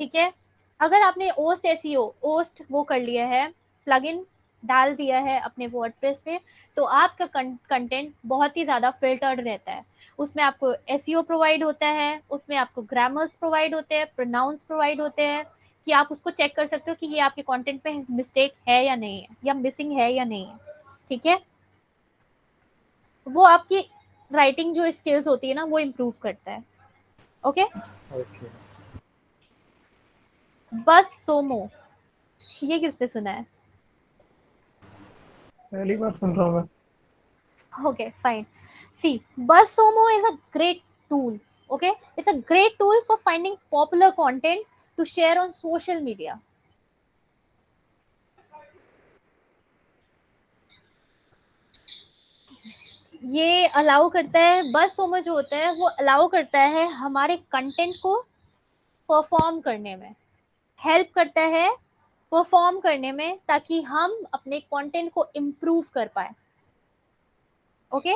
ठीक है? अगर आपने ओस्ट एसईओ ओस्ट वो कर लिया है, प्लगइन डाल दिया है अपने वर्डप्रेस पे, तो आपका कंटेंट बहुत ही ज्यादा फिल्टर्ड रहता है। उसमें आपको एसईओ प्रोवाइड होता है, उसमें आपको ग्रामर्स प्रोवाइड होते हैं, प्रोनाउंस प्रोवाइड होते हैं, कि आप उसको चेक कर सकते हो कि ये आपके कंटेंट पे मिस्टेक है या नहीं है, या मिसिंग है या नहीं है। ठीक है? वो आपकी राइटिंग जो स्किल्स होती है ना वो इम्प्रूव करता है। ओके? ओके। बस सोमो, ये किसने सुना है? पहली बार सुन रहा हूँ मैं। Okay, fine. See, BuzzSumo is a great tool. Okay, it's a great tool for finding popular content to share on social media. ये अलाउ करता है, BuzzSumo जो होता है वो अलाउ करता है हमारे कंटेंट को परफॉर्म करने में, हेल्प करता है परफॉर्म करने में, ताकि हम अपने कंटेंट को इम्प्रूव कर पाए। ओके?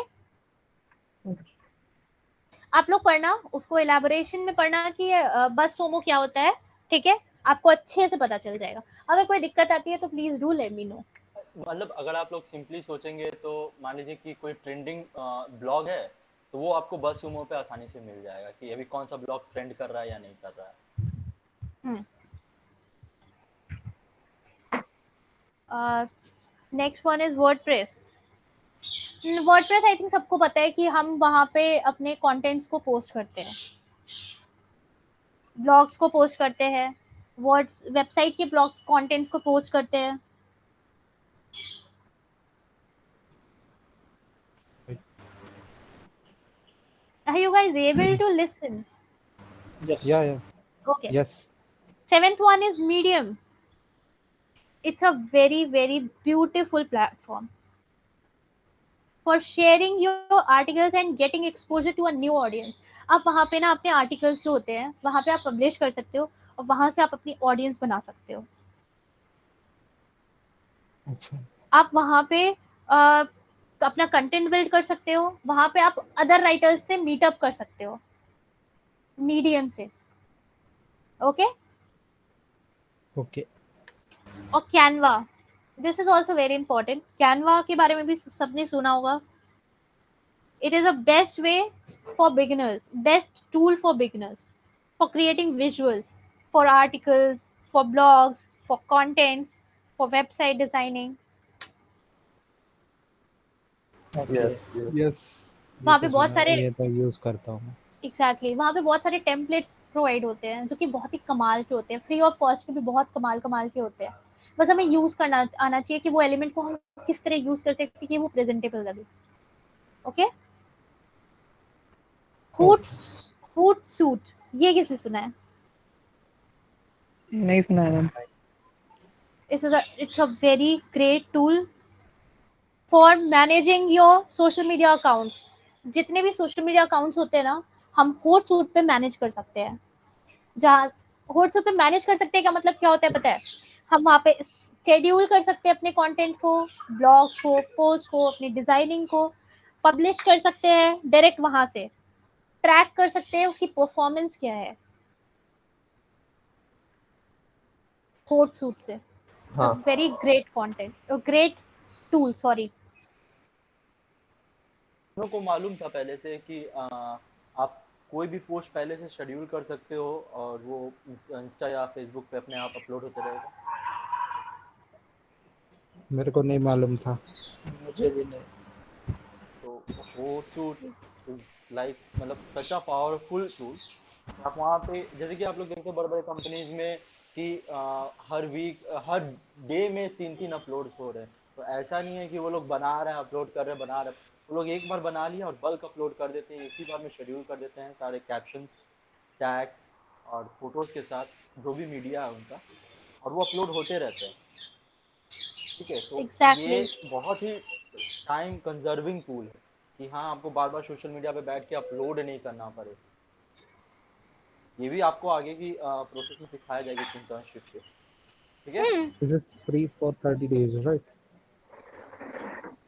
आप लोग पढ़ना, उसको इलेबोरेशन में पढ़ना कि बस सोमो क्या होता है। ठीक है? आपको अच्छे से पता चल जाएगा। अगर कोई दिक्कत आती है तो please do let me know. मतलब अगर आप लोग सिंपली सोचेंगे तो मान लीजिए कि कोई ट्रेंडिंग ब्लॉग है, तो वो आपको बस सुमो पे आसानी से मिल जाएगा कि अभी कौन सा ब्लॉग ट्रेंड कर रहा है या नहीं कर रहा है। Next one is WordPress. WordPress I think सबको पता है कि हम वहां पे अपने कंटेंट्स को पोस्ट करते हैं, ब्लॉग्स को पोस्ट करते हैं, वर्ड्स वेबसाइट के ब्लॉग्स कंटेंट्स को पोस्ट करते हैं। Are you guys able to listen? Yes. या Okay. Yes. Seventh one is Medium. It's a very, very beautiful platform for sharing your articles and getting exposure to a new audience. आप वहाँ पे ना अपने articles जो होते हैं वहाँ पे आप पब्लिश कर सकते हो और वहाँ से आप अपनी ऑडियंस बना सकते हो। अच्छा। आप वहाँ पे अपना कंटेंट बिल्ड कर सकते हो, वहाँ पे आप अदर राइटर्स से मीटअप कर सकते हो मीडियम से। ओके? ओके। और Canva, this is also very important. Canva के बारे में भी सबने सुना होगा। It is a best way for beginners, best tool for beginners for creating visuals, for articles, for blogs, for contents, for website designing. Okay. Yes yes. Yes, ये वहाँ पे तो बहुत सुना है, सारे ये तो यूज करता हूँ मैं। एग्जैक्टली वहाँ पे बहुत सारे टेम्पलेट्स प्रोवाइड होते हैं जो कि बहुत ही कमाल के होते हैं, फ्री ऑफ कॉस्ट के भी बहुत कमाल कमाल के होते हैं। बस हमें यूज करना आना चाहिए कि वो एलिमेंट को हम किस तरह यूज कर सकते हैं कि वो प्रेजेंटेबल लगे। ओके? हुट, हुट सूट, ये किसने सुना है? नहीं सुना है ma'am. It's a very great tool for managing your social media accounts. जितने भी सोशल मीडिया अकाउंट्स होते हैं ना, हम होटसूट पे मैनेज कर सकते हैं। जहाँ होटसूट पे मैनेज कर सकते हैं का मतलब क्या होता है पता है? हम वहाँ पे शेड्यूल कर सकते हैं अपने कंटेंट को, ब्लॉग्स को, पोस्ट को, अपनी डिजाइनिंग को पब्लिश कर सकते हैं डायरेक्ट वहां से, ट्रैक कर सकते हैं उसकी परफॉर्मेंस क्या है होटसूट से। हाँ very great content, great tool, sorry. दोनों को मालूम था पहले से कि आप कोई भी पोस्ट पहले से शेड्यूल कर सकते हो और वो इंस्टा या फेसबुक पे अपने आप अपलोड होते रहेगा। मेरे को नहीं मालूम था। मुझे भी नहीं। तो होटसूट इज लाइक मतलब सच अ पावरफुल टूल। आप वहाँ पे जैसे कि आप लोग देखते हो बड़े बड़े कंपनीज में कि हर वीक हर डे में 3-3 अपलोड्स हो रहे हैं। तो ऐसा नहीं है कि वो लोग बना रहे हैं अपलोड कर रहे हैं बना रहे हैं, वो लोग एक बार बना लिया और बल्क अपलोड कर देते हैं, एक ही बार में शेड्यूल कर देते हैं सारे कैप्शंस, टैग्स और फोटोज के साथ, जो भी मीडिया है उनका, और वो अपलोड होते रहते हैं। ठीक है, तो ये एग्जैक्टली। बहुत ही टाइम कंजर्विंग टूल है कि हाँ आपको बार बार सोशल मीडिया पे बैठ के अपलोड नहीं करना पड़े। ये भी आपको आगे की प्रोसेस में सिखाया जाएगा इस इंटर्नशिप के। ठीक है, this is free for 30 days, right?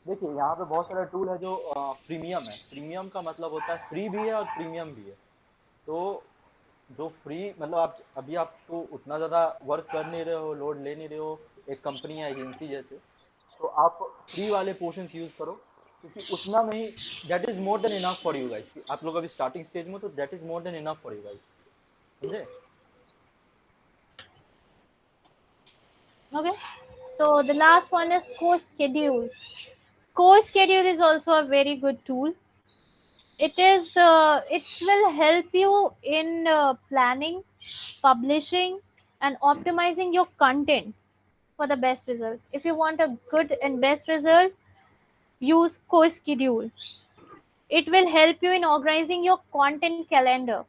देखिए यहाँ पे बहुत सारे टूल है जो प्रीमियम है। प्रीमियम का मतलब होता है फ्री भी है और प्रीमियम भी है। तो जो फ्री मतलब आप अभी आप तो उतना ज़्यादा वर्क कर नहीं रहे हो, लोड ले नहीं रहे हो एक कंपनी या एजेंसी जैसे, तो आप फ्री वाले पोर्शंस यूज़ करो, क्योंकि उतना में ही that is more than enough for you guys. आप लोग अभी स्टार्टिंग स्टेज में, तो that is more than enough for you guys, समझे? Okay, so the last one is course schedule. Course schedule is also a very good tool. It will help you in planning, publishing, and optimizing your content for the best result. If you want a good and best result, use course schedule. It will help you in organizing your content calendar.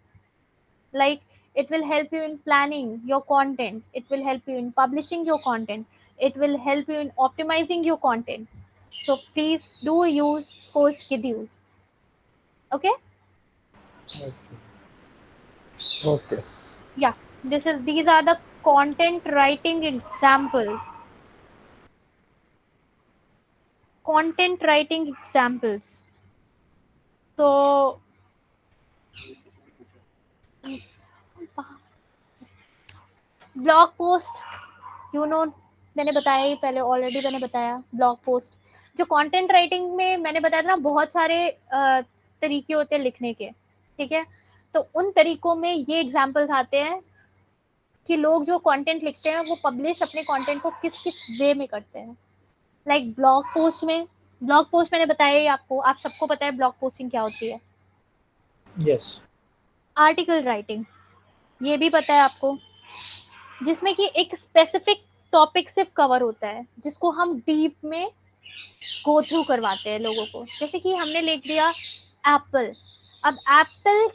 Like, it will help you in planning your content, it will help you in publishing your content, it will help you in optimizing your content. So please do use course schedule. Okay. Okay. Yeah, these are the content writing examples. Content writing examples. So blog post, you know, मैंने बताया ही पहले, already मैंने बताया blog post. जो content writing में मैंने बताया था ना, बहुत सारे तरीके होते हैं लिखने के। ठीक है, तो उन तरीकों में ये एग्जांपल्स आते हैं कि लोग जो कंटेंट लिखते हैं वो पब्लिश अपने कंटेंट को किस किस वे में करते हैं। लाइक ब्लॉग पोस्ट में, ब्लॉग पोस्ट मैंने बताया ही आपको, आप सबको पता है ब्लॉग पोस्टिंग क्या होती है। यस। आर्टिकल राइटिंग, ये भी पता है आपको, जिसमें कि एक स्पेसिफिक टॉपिक सिर्फ कवर होता है, जिसको हम डीप में गो थ्रू करवाते हैं लोगों को। जैसे कि हमने लिख दिया एप्पल, अब एप्पल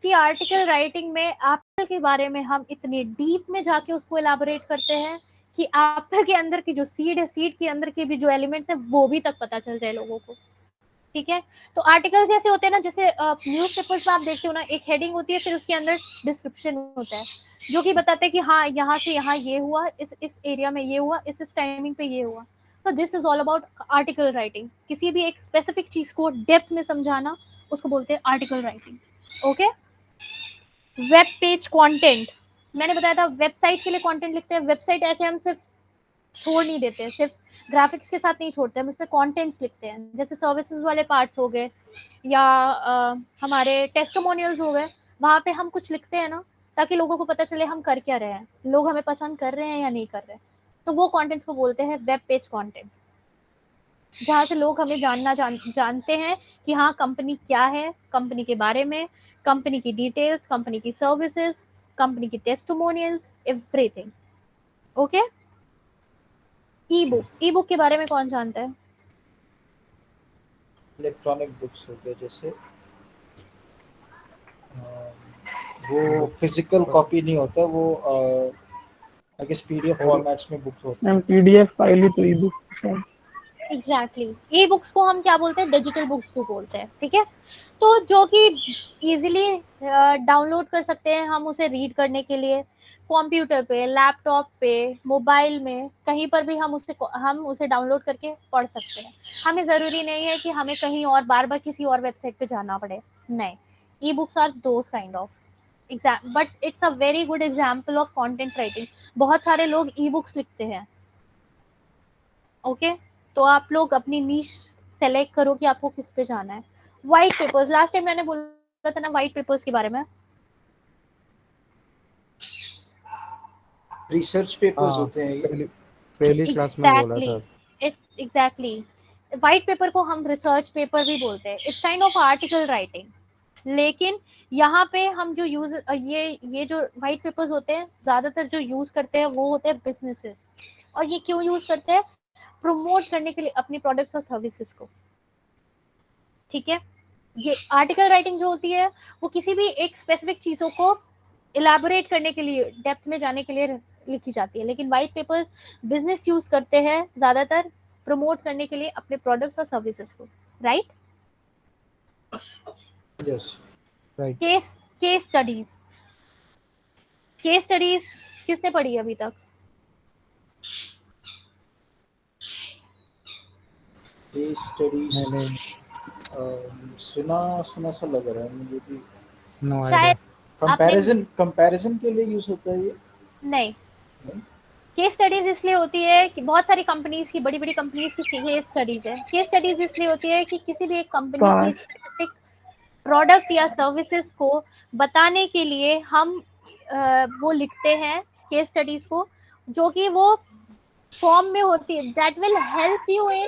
की आर्टिकल राइटिंग में एप्पल के बारे में हम इतने डीप में जाके उसको एलाबोरेट करते हैं कि एप्पल के अंदर की जो सीड है, सीड के अंदर के भी जो एलिमेंट्स है वो भी तक पता चल जाए लोगों को। ठीक है, तो आर्टिकल्स जैसे होते हैं ना, जैसे न्यूज पेपर्स में आप देखते हो ना, एक हेडिंग होती है, फिर उसके अंदर डिस्क्रिप्शन होता है जो कि बताता है कि हाँ यहाँ से यहाँ ये हुआ, इस एरिया में ये हुआ, इस टाइमिंग पे ये हुआ। तो this is all about article writing. किसी भी एक स्पेसिफिक चीज को डेप्थ में समझाना, उसको बोलते हैं article writing. Okay. Web page content, मैंने बताया था वेबसाइट के लिए कंटेंट लिखते हैं। वेबसाइट ऐसे हम सिर्फ छोड़ नहीं देते, सिर्फ ग्राफिक्स के साथ नहीं छोड़ते, हम इसमें कंटेंट्स लिखते हैं। जैसे सर्विसेज वाले पार्ट्स हो गए या हमारे टेस्टिमोनियल्स हो गए, वहाँ पे हम कुछ लिखते हैं ना, ताकि लोगों को पता चले हम कर क्या रहे हैं, लोग हमें पसंद कर रहे हैं या नहीं कर रहे हैं। तो वो कंटेंट्स को बोलते हैं वेब पेज कंटेंट, जहाँ से लोग हमें जानते हैं कि हाँ कंपनी क्या है, कंपनी के बारे में, कंपनी की डिटेल्स, कंपनी की सर्विसेज, कंपनी की टेस्टिमोनियल्स, एवरीथिंग। ओके। ई बुक के बारे में कौन जानता है? इलेक्ट्रॉनिक बुक्स हो गए जैसे, वो फिजिकल कॉपी नहीं होता, वो आई गेस पीडीएफ फॉर्मेट्स में बुक्स होते मैम हैं। पीडीएफ फाइल ही तो ई बुक है। एग्जैक्टली ई बुक्स को हम क्या बोलते हैं, डिजिटल बुक्स को बोलते हैं, ठीक है। तो जो कि इजीली डाउनलोड कर सकते हैं हम उसे रीड करने के लिए, कंप्यूटर पे, लैपटॉप पे, मोबाइल में, कहीं पर भी हम उसे डाउनलोड करके पढ़ सकते हैं। हमें ज़रूरी नहीं है कि हमें कहीं और बार बार किसी और वेबसाइट पे जाना पड़े, नहीं। E books are those kind of but it's a very good example of content writing. बहुत सारे लोग ई बुक्स लिखते हैं, ओके। तो आप लोग अपनी नीश सेलेक्ट करो कि आपको किस पे जाना है। व्हाइट पेपर्स, लास्ट टाइम मैंने बोला था ना व्हाइट पेपर्स के बारे में। रिसर्च पेपर्स हाँ, होते हैं ये। पहली क्लास में बोला एग्जैक्टली, था। इट्स एग्जैक्टली व्हाइट पेपर को हम रिसर्च पेपर भी बोलते हैं। It's kind of article writing. लेकिन यहाँ पे हम जो ये जो व्हाइट पेपर्स होते हैं, ज्यादातर जो यूज करते हैं वो होते हैं बिजनेसेस। और ये क्यों यूज करते हैं? प्रमोट करने के लिए अपनी प्रोडक्ट्स और सर्विसेज को, ठीक है। ये आर्टिकल राइटिंग जो होती है वो किसी भी एक स्पेसिफिक चीजों को इलेबोरेट करने के लिए, डेप्थ में जाने के लिए लिखी जाती है। लेकिन व्हाइट पेपर्स बिजनेस यूज करते हैं ज्यादातर प्रमोट करने के लिए अपने प्रोडक्ट्स और सर्विसेज को, right. Yes. Right. Case case studies, case studies किसने पढ़ी है अभी तक? केस स्टडीज मैंने सुना सुना सा लग रहा है मुझे भी। No idea. शायद आपने कंपैरिजन के लिए यूज होता है ये। नहीं। नहीं? केस स्टडीज इसलिए होती है कि बहुत सारी कंपनीज की, बड़ी बड़ी कंपनीज की केस स्टडीज है। केस स्टडीज इसलिए होती है कि किसी भी एक कंपनी की पास स्पेसिफिक प्रोडक्ट या सर्विसेज को बताने के लिए हम वो लिखते हैं केस स्टडीज को, जो कि वो फॉर्म में होती है, that will help you in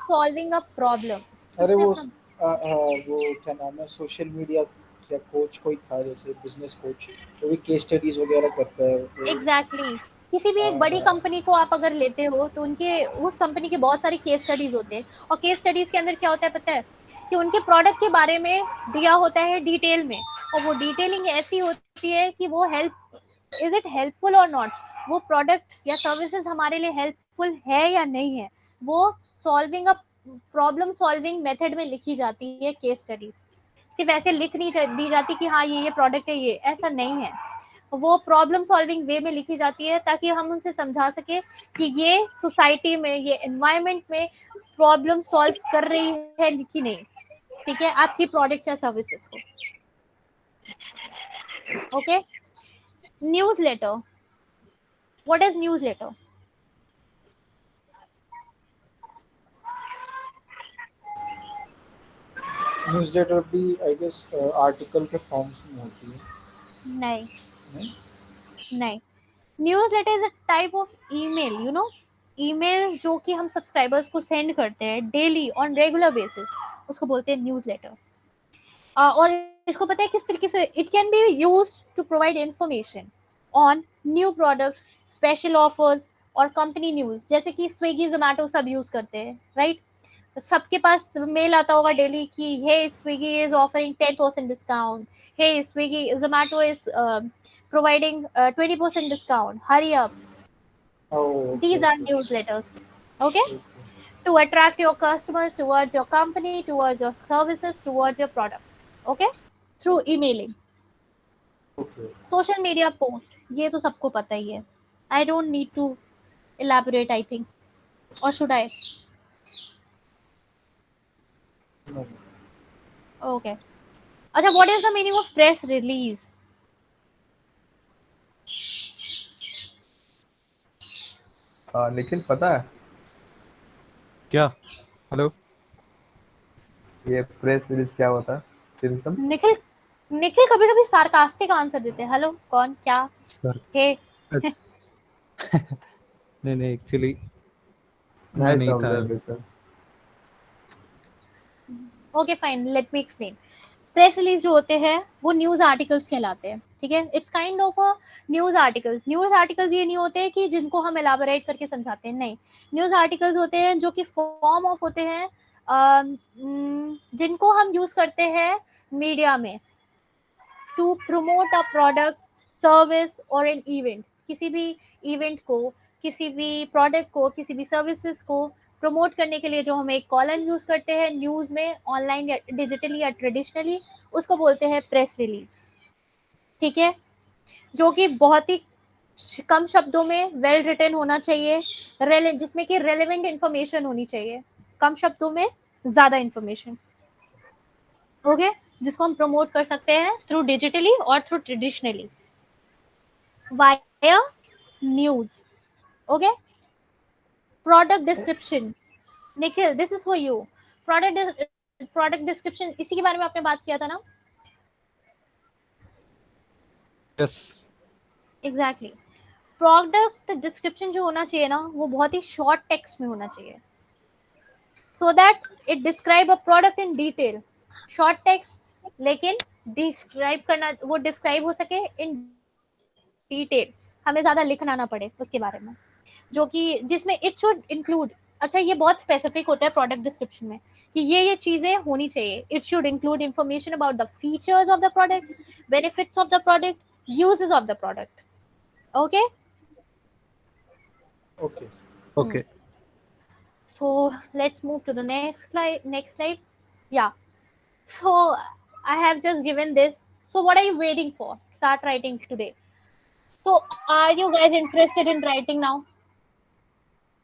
solving a problem. अरे इससे वो अपना वो क्या नाम है, सोशल मीडिया या कोच कोई था जैसे बिजनेस कोच, वो भी केस स्टडीज वगैरह करता है तो। एग्जैक्टली किसी भी एक हाँ बड़ी हाँ। कंपनी को आप अगर लेते हो तो उनके उस कंपनी के बहुत सारी केस स्टडीज होते हैं। और केस स्टडीज के अंदर क्या होता है पता है? कि उनके प्रोडक्ट के बारे में दिया होता है डिटेल में, और वो डिटेलिंग ऐसी होती है कि वो हेल्प, इज इट हेल्पफुल और नॉट, वो प्रोडक्ट या सर्विसेज हमारे लिए हेल्पफुल है या नहीं है, वो solving a problem solving method में लिखी जाती है केस स्टडीज। सिर्फ ऐसे लिख नहीं दी जाती कि हाँ ये प्रोडक्ट है, ये ऐसा नहीं है। वो प्रॉब्लम सॉल्विंग वे में लिखी जाती है ताकि हम उनसे समझा सके कि ये सोसाइटी में, ये एनवायरनमेंट में प्रॉब्लम सॉल्व कर रही है कि नहीं, ठीक है, आपकी प्रोडक्ट्स या सर्विसेज को, okay. Newsletter, what is newsletter? Newsletter भी आई गेस आर्टिकल के फॉर्म में होती है। नहीं, नहीं? नहीं। Newsletter is a type of email, you know, email जो कि हम सब्सक्राइबर्स को सेंड करते हैं डेली ऑन रेगुलर बेसिस, उसको बोलते हैं न्यूज लेटर। और इसको पता है किस तरीके से it can be use to provide information on new products, special offers और कंपनी न्यूज, जैसे कि स्विगी जोमेटो सब यूज करते हैं, राइट। सबके पास मेल आता होगा डेली कि hey Swiggy is offering 10% discount, hey Swiggy Zomato is providing 20% discount, hurry up. Oh, okay, These are okay. newsletters, okay, Okay. to attract your customers towards your company, towards your services, towards your products, okay, through emailing. Okay. Social media post, ये तो सबको पता ही है, I don't need to elaborate, I think, or should I? No. Okay. अच्छा, what is the meaning of press release? Nikhil पता है क्या? Hello. ये प्रेस रिलीज क्या होता है? सिम्पसन। निखिल, निखिल कभी कभी सार्कास्टिक आंसर देते हैं, हेलो कौन क्या, सर हे। नहीं नहीं, एक्चुअली मैं नाइस नहीं था। Observation. Okay fine, let me explain. Press release जो होते हैं वो न्यूज आर्टिकल्स कहलाते हैं, ठीक है। It's kind of a news articles. News articles ये नहीं होते कि जिनको हम एलाबोरेट करके समझाते हैं, नहीं। न्यूज आर्टिकल्स होते हैं जो कि फॉर्म ऑफ होते हैं, जिनको हम यूज करते हैं मीडिया में to promote a product, service और एन इवेंट। किसी भी इवेंट को, किसी भी प्रोडक्ट को, किसी भी सर्विसेज को प्रमोट करने के लिए जो हम एक कॉलम यूज करते हैं न्यूज में, ऑनलाइन या डिजिटली या ट्रेडिशनली, उसको बोलते हैं प्रेस रिलीज। ठीक है, जो कि बहुत ही कम शब्दों में वेल रिटन होना चाहिए, जिसमें कि रेलेवेंट इंफॉर्मेशन होनी चाहिए, कम शब्दों में ज्यादा इंफॉर्मेशन। ओके, जिसको हम प्रमोट कर सकते हैं थ्रू डिजिटली और through traditionally via news. Okay, product description, Nikhil this is for you. Product description, इसी के बारे में आपने बात किया था ना? Yes exactly. प्रोडक्ट डिस्क्रिप्शन जो होना चाहिए ना, वो बहुत ही शॉर्ट टेक्स्ट में होना चाहिए, so that it describe a product in detail. Short text, लेकिन डिस्क्राइब करना, वो डिस्क्राइब हो सके इन डिटेल, हमें ज्यादा लिखना ना पड़े उसके बारे में, जो कि जिसमें इट शुड इंक्लूड, अच्छा ये बहुत स्पेसिफिक होता है प्रोडक्ट डिस्क्रिप्शन में कि ये चीजें होनी चाहिए। It should include information about the features of the product, benefits of the product, uses of the product. Okay Okay. Okay so let's move to the next slide. Yeah, so I have just given this, so what are you waiting for? Start writing today. So are you guys interested in writing now?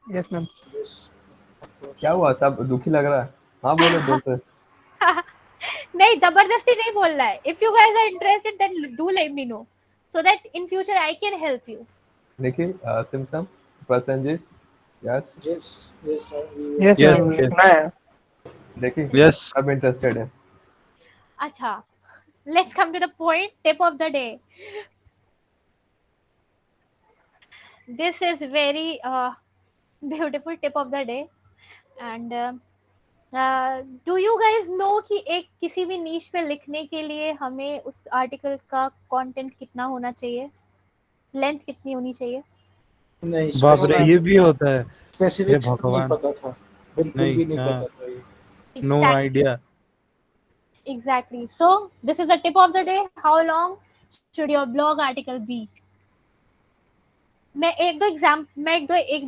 Yes ma'am. Yes. Of course. क्या हुआ, सब दुखी लग रहा है? हाँ बोलो जोर से। नहीं, जबरदस्ती नहीं बोलना है। if you guys are interested then do let me know so that in future I can help you. Nikhil, सिमसम, Prasannajit, yes, Yes. Yes. Sir. Yes Yes, ma'am, yes. लिखना है। देखिए यस सब इंटरेस्टेड है। अच्छा, let's come to the point. Tip of the day. This is very beautiful tip of the day. And do you guys know कि एक किसी भी नीश पे लिखने के लिए हमें उस आर्टिकल का कंटेंट कितना होना चाहिए, लेंथ कितनी होनी चाहिए? नहीं, बाप रे, ये भी होता है? हे स्पेसिफिक्स नहीं भगवान, पता था, बिल्कुल नहीं, भी नहीं हाँ, पता था ये। No Exactly. Idea. Exactly. So this is the tip of the day. How long should your blog article be? मैं एक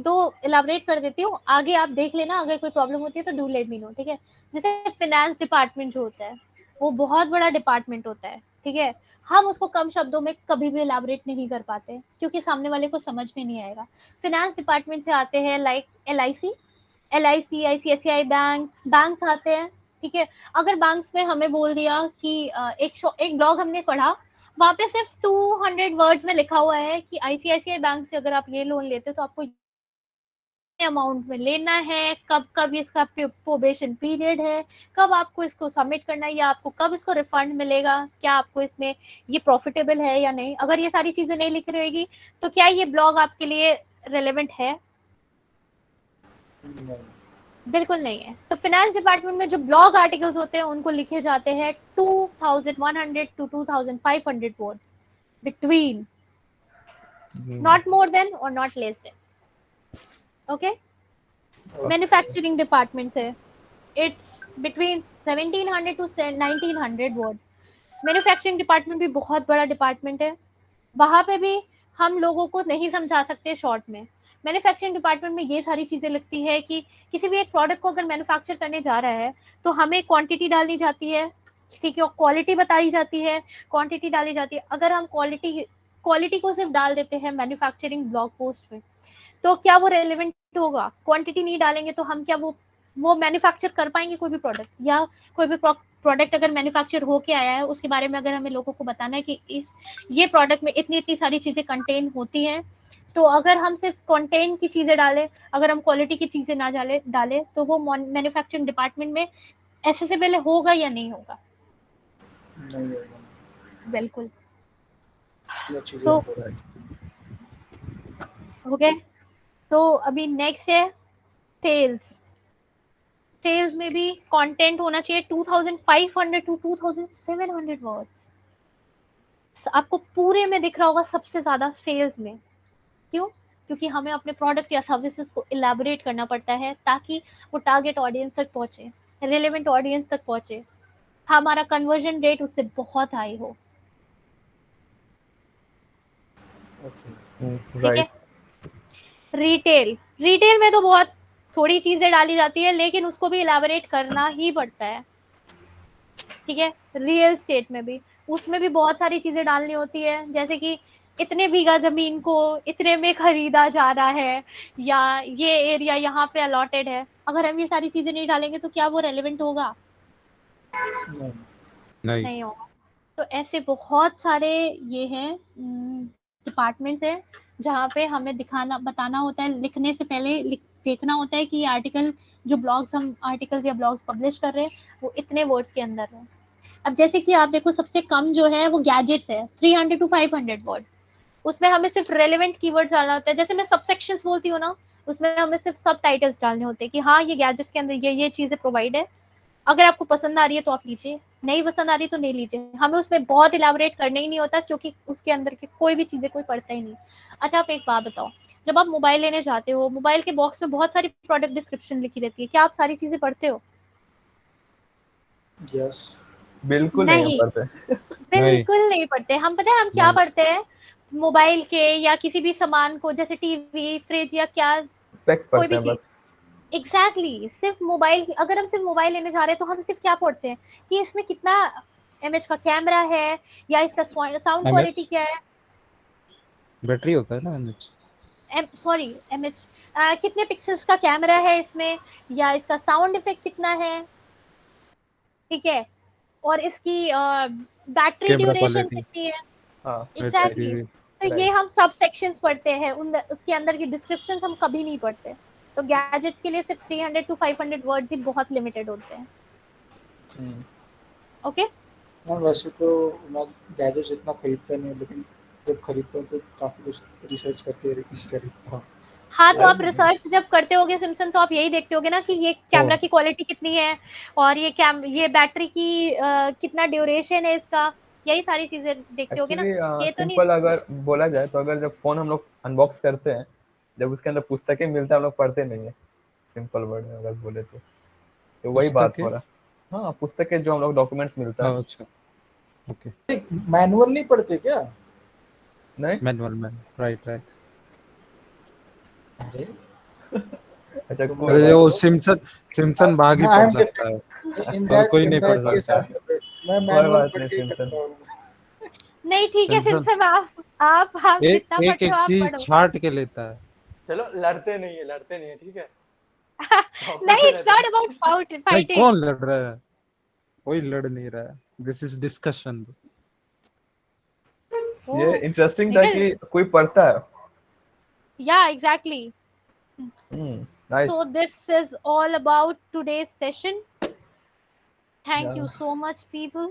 दो इलाबरेट कर देती हूँ, आगे आप देख लेना, अगर कोई प्रॉब्लम होती है तो डू लेट मी नो। ठीक है, जैसे फाइनेंस डिपार्टमेंट जो होता है वो बहुत बड़ा डिपार्टमेंट होता है। ठीक है, हम उसको कम शब्दों में कभी भी इलाबरेट नहीं कर पाते क्योंकि सामने वाले को समझ में नहीं आएगा। फाइनेंस डिपार्टमेंट से आते हैं लाइक LIC, ICICI बैंक्स आते हैं। ठीक है, अगर बैंक्स में हमें बोल दिया कि एक ब्लॉग हमने पढ़ा, वहां पे सिर्फ 200 वर्ड्स में लिखा हुआ है कि ICICI बैंक से अगर आप ये लोन लेते हो तो आपको अमाउंट में लेना है, कब कब इसका प्रोबेशन पीरियड है, कब आपको इसको सबमिट करना है, या आपको कब इसको रिफंड मिलेगा, क्या आपको इसमें ये प्रॉफिटेबल है या नहीं। अगर ये सारी चीजें नहीं लिख रहेगी तो क्या ये ब्लॉग आपके लिए रेलेवेंट है? नहीं। बिल्कुल नहीं है। तो फाइनेंस डिपार्टमेंट में जो ब्लॉग आर्टिकल्स होते हैं उनको लिखे जाते हैं 2100 to 2500 words between, not more than or not less than. Okay, manufacturing department से it's between 1700 to 1900 words. Manufacturing department भी बहुत बड़ा डिपार्टमेंट है, वहां पे भी हम लोगों को नहीं समझा सकते शॉर्ट में। मैन्युफैक्चरिंग डिपार्टमेंट में ये सारी चीजें लगती है कि किसी भी एक प्रोडक्ट को अगर मैन्युफैक्चर करने जा रहा है तो हमें क्वांटिटी डालनी जाती है। ठीक है, और क्वालिटी बताई जाती है, क्वांटिटी डाली जाती है। अगर हम क्वालिटी को सिर्फ डाल देते हैं मैन्युफैक्चरिंग ब्लॉग पोस्ट में तो क्या वो रेलेवेंट होगा? क्वांटिटी नहीं डालेंगे तो हम क्या वो मैन्युफैक्चर कर पाएंगे कोई भी प्रोडक्ट? या कोई भी प्रोडक्ट अगर मैन्युफैक्चर होके आया है उसके बारे में अगर हमें लोगों को बताना है कि ये प्रोडक्ट में इतनी इतनी सारी चीजें कंटेन होती हैं, तो अगर हम सिर्फ कंटेंट की चीजें डालें, अगर हम क्वालिटी की चीजें ना डालें तो वो मैन्युफैक्चरिंग डिपार्टमेंट में एसेसिबल होगा या नहीं होगा? नहीं होगा। बिल्कुल। ये चीजें सो important ओके, तो अभी नेक्स्ट है सेल्स। सेल्स में भी कंटेंट होना चाहिए 2500 to 2700 वर्ड्स। आपको पूरे में दिख रहा होगा सबसे ज्यादा सेल्स में। क्यों? क्योंकि हमें अपने प्रोडक्ट या सर्विसेज को इलेबोरेट करना पड़ता है ताकि वो टारगेट ऑडियंस तक पहुंचे, रिलेवेंट ऑडियंस तक पहुंचे, हमारा कन्वर्जन रेट उससे बहुत हाई हो। okay. ठीक है, राइट। रिटेल में तो बहुत थोड़ी चीजें डाली जाती है, लेकिन उसको भी इलाबोरेट करना ही पड़ता है, ठीक है। रियल स्टेट में भी, उसमें भी बहुत सारी चीजें डालनी होती है, जैसे कि इतने बीघा जमीन को इतने में खरीदा जा रहा है, या ये एरिया यहाँ पे अलॉटेड है। अगर हम ये सारी चीजें नहीं डालेंगे तो क्या वो रेलेवेंट होगा? नहीं नहीं होगा। तो ऐसे बहुत सारे ये हैं डिपार्टमेंट्स हैं जहाँ पे हमें दिखाना बताना होता है, लिखने से पहले देखना होता है कि ये आर्टिकल, जो ब्लॉग्स हम आर्टिकल्स या ब्लॉग्स पब्लिश कर रहे हैं, वो इतने वर्ड्स के अंदर है। अब जैसे कि आप देखो, सबसे कम जो है वो गैजेट्स है, 300 to 500 वर्ड। उसमें हमें सिर्फ रेलेवेंट कीवर्ड डालना होता है। जैसे मैं सब सेक्शंस बोलती हूँ ना, उसमें हमें सिर्फ सब टाइटल्स डालने होते हैं कि हाँ ये गैजेट्स के अंदर ये चीजें प्रोवाइड है, अगर आपको पसंद आ रही है तो आप लीजिए, नहीं पसंद आ रही तो नहीं लीजिए। हमें उसमें बहुत इलाबोरेट करना ही नहीं होता, क्योंकि उसके अंदर की कोई भी चीजें कोई पढ़ता ही नहीं। अच्छा, आप एक बात बताओ, जब आप मोबाइल लेने जाते हो, मोबाइल के बॉक्स में बहुत सारी प्रोडक्ट डिस्क्रिप्शन लिखी रहती है, क्या आप सारी चीजें पढ़ते हो? यस। बिल्कुल नहीं हम नहीं, पढ़ते। बिल्कुल नहीं पढ़ते। हम पता है हम क्या नहीं पढ़ते हैं? मोबाइल के या किसी भी सामान को, जैसे टीवी, फ्रिज या क्या, स्पेक्स कोई पढ़ते भी हैं चीज। बस। एग्जैक्टली, सिर्फ मोबाइल, अगर हम सिर्फ मोबाइल लेने जा रहे हैं तो हम सिर्फ क्या पढ़ते हैं कि इसमें कितना एमएच का कैमरा है, या इसका साउंड क्वालिटी एमएच क्या है, बैटरी होता है ना एमएच। सॉरी एमएच, कितने पिक्सल्स का कैमरा है इसमें, या इसका साउंड इफेक्ट कितना है, ठीक है, और इसकी बैटरी कैमरा ड्यूरेशन क्वालिटी कितनी है। हाँ बैटरी एग्जैक्टली, भी। तो ये राइट। हम सब सेक्शंस पढ़ते हैं, उसके अंदर की डिस्क्रिप्शन हम कभी नहीं पढ़ते। तो गैजेट्स के लिए सिर्फ 300 to 500 वर्ड्स ही बहुत लिमिटेड होते हैं। ओके। हाँ, वैसे तो मैं गैजेट्स इतना खरीदता नहीं हूँ, लेकिन जब खरीदता हूँ तो काफ़ी कुछ रिसर्च करके खरीदता हूँ। हाँ, तो और आप रिसर्च जब करते होगे सिम्पसन, तो आप यही देखते होगे ना कि ये कैमरा की क्वालिटी कितनी है, और ये बैटरी की कितना ड्यूरेशन है इसका, यही सारी चीजें देखते होगे ना। एक्चुअली ये तो नहीं। सिंपल अगर बोला जाए तो, अगर जब फोन हम लोग अनबॉक्स करते हैं, जब उसके अंदर पुस्तकें मिलता है, हम लोग पढ़ते नहीं है। सिंपल वर्ड में अगर बोले तो वही बात पुस्तक हो है। रहा है। हाँ, पुस्तकें जो हम लोग डॉक्यूमेंट्स मिलता है। अच्छा ओके। मैनुअल नहीं पढ़ते क्या? नहीं। Manual man right right. अरे अच्छा, तुम कोई लोग अरे बात वो तो सिम्पसन भाग ही आई पढ़ एम सकता है डिफरेंट इन और दैट कोई इन नहीं पढ़ दैट केस। सकता। मैं कोई मैनुअल बात पढ़ नहीं के ही सिम्पसन। करता हूँ। नहीं, ठीक है सिम्पसन सिम्पसन, आप एक जितना एक पढ़ते एक हो आप चीज पढ़ो। छाट के लेता है। चलो, लड़ते नहीं है, लड़ते नहीं है, ठीक है। टॉपिक नहीं, पे इट्स रहते नॉट हैं। अबाउट नहीं फाइटिंग। कौन लड़ रहा है। कोई लड़ नहीं रहा है। This is discussion. ये ओह, इंटरेस्टिंग था निखिल, कि कोई पढ़ता है। या exactly. Nice. So this is all about today's session. Thank या you so much, people.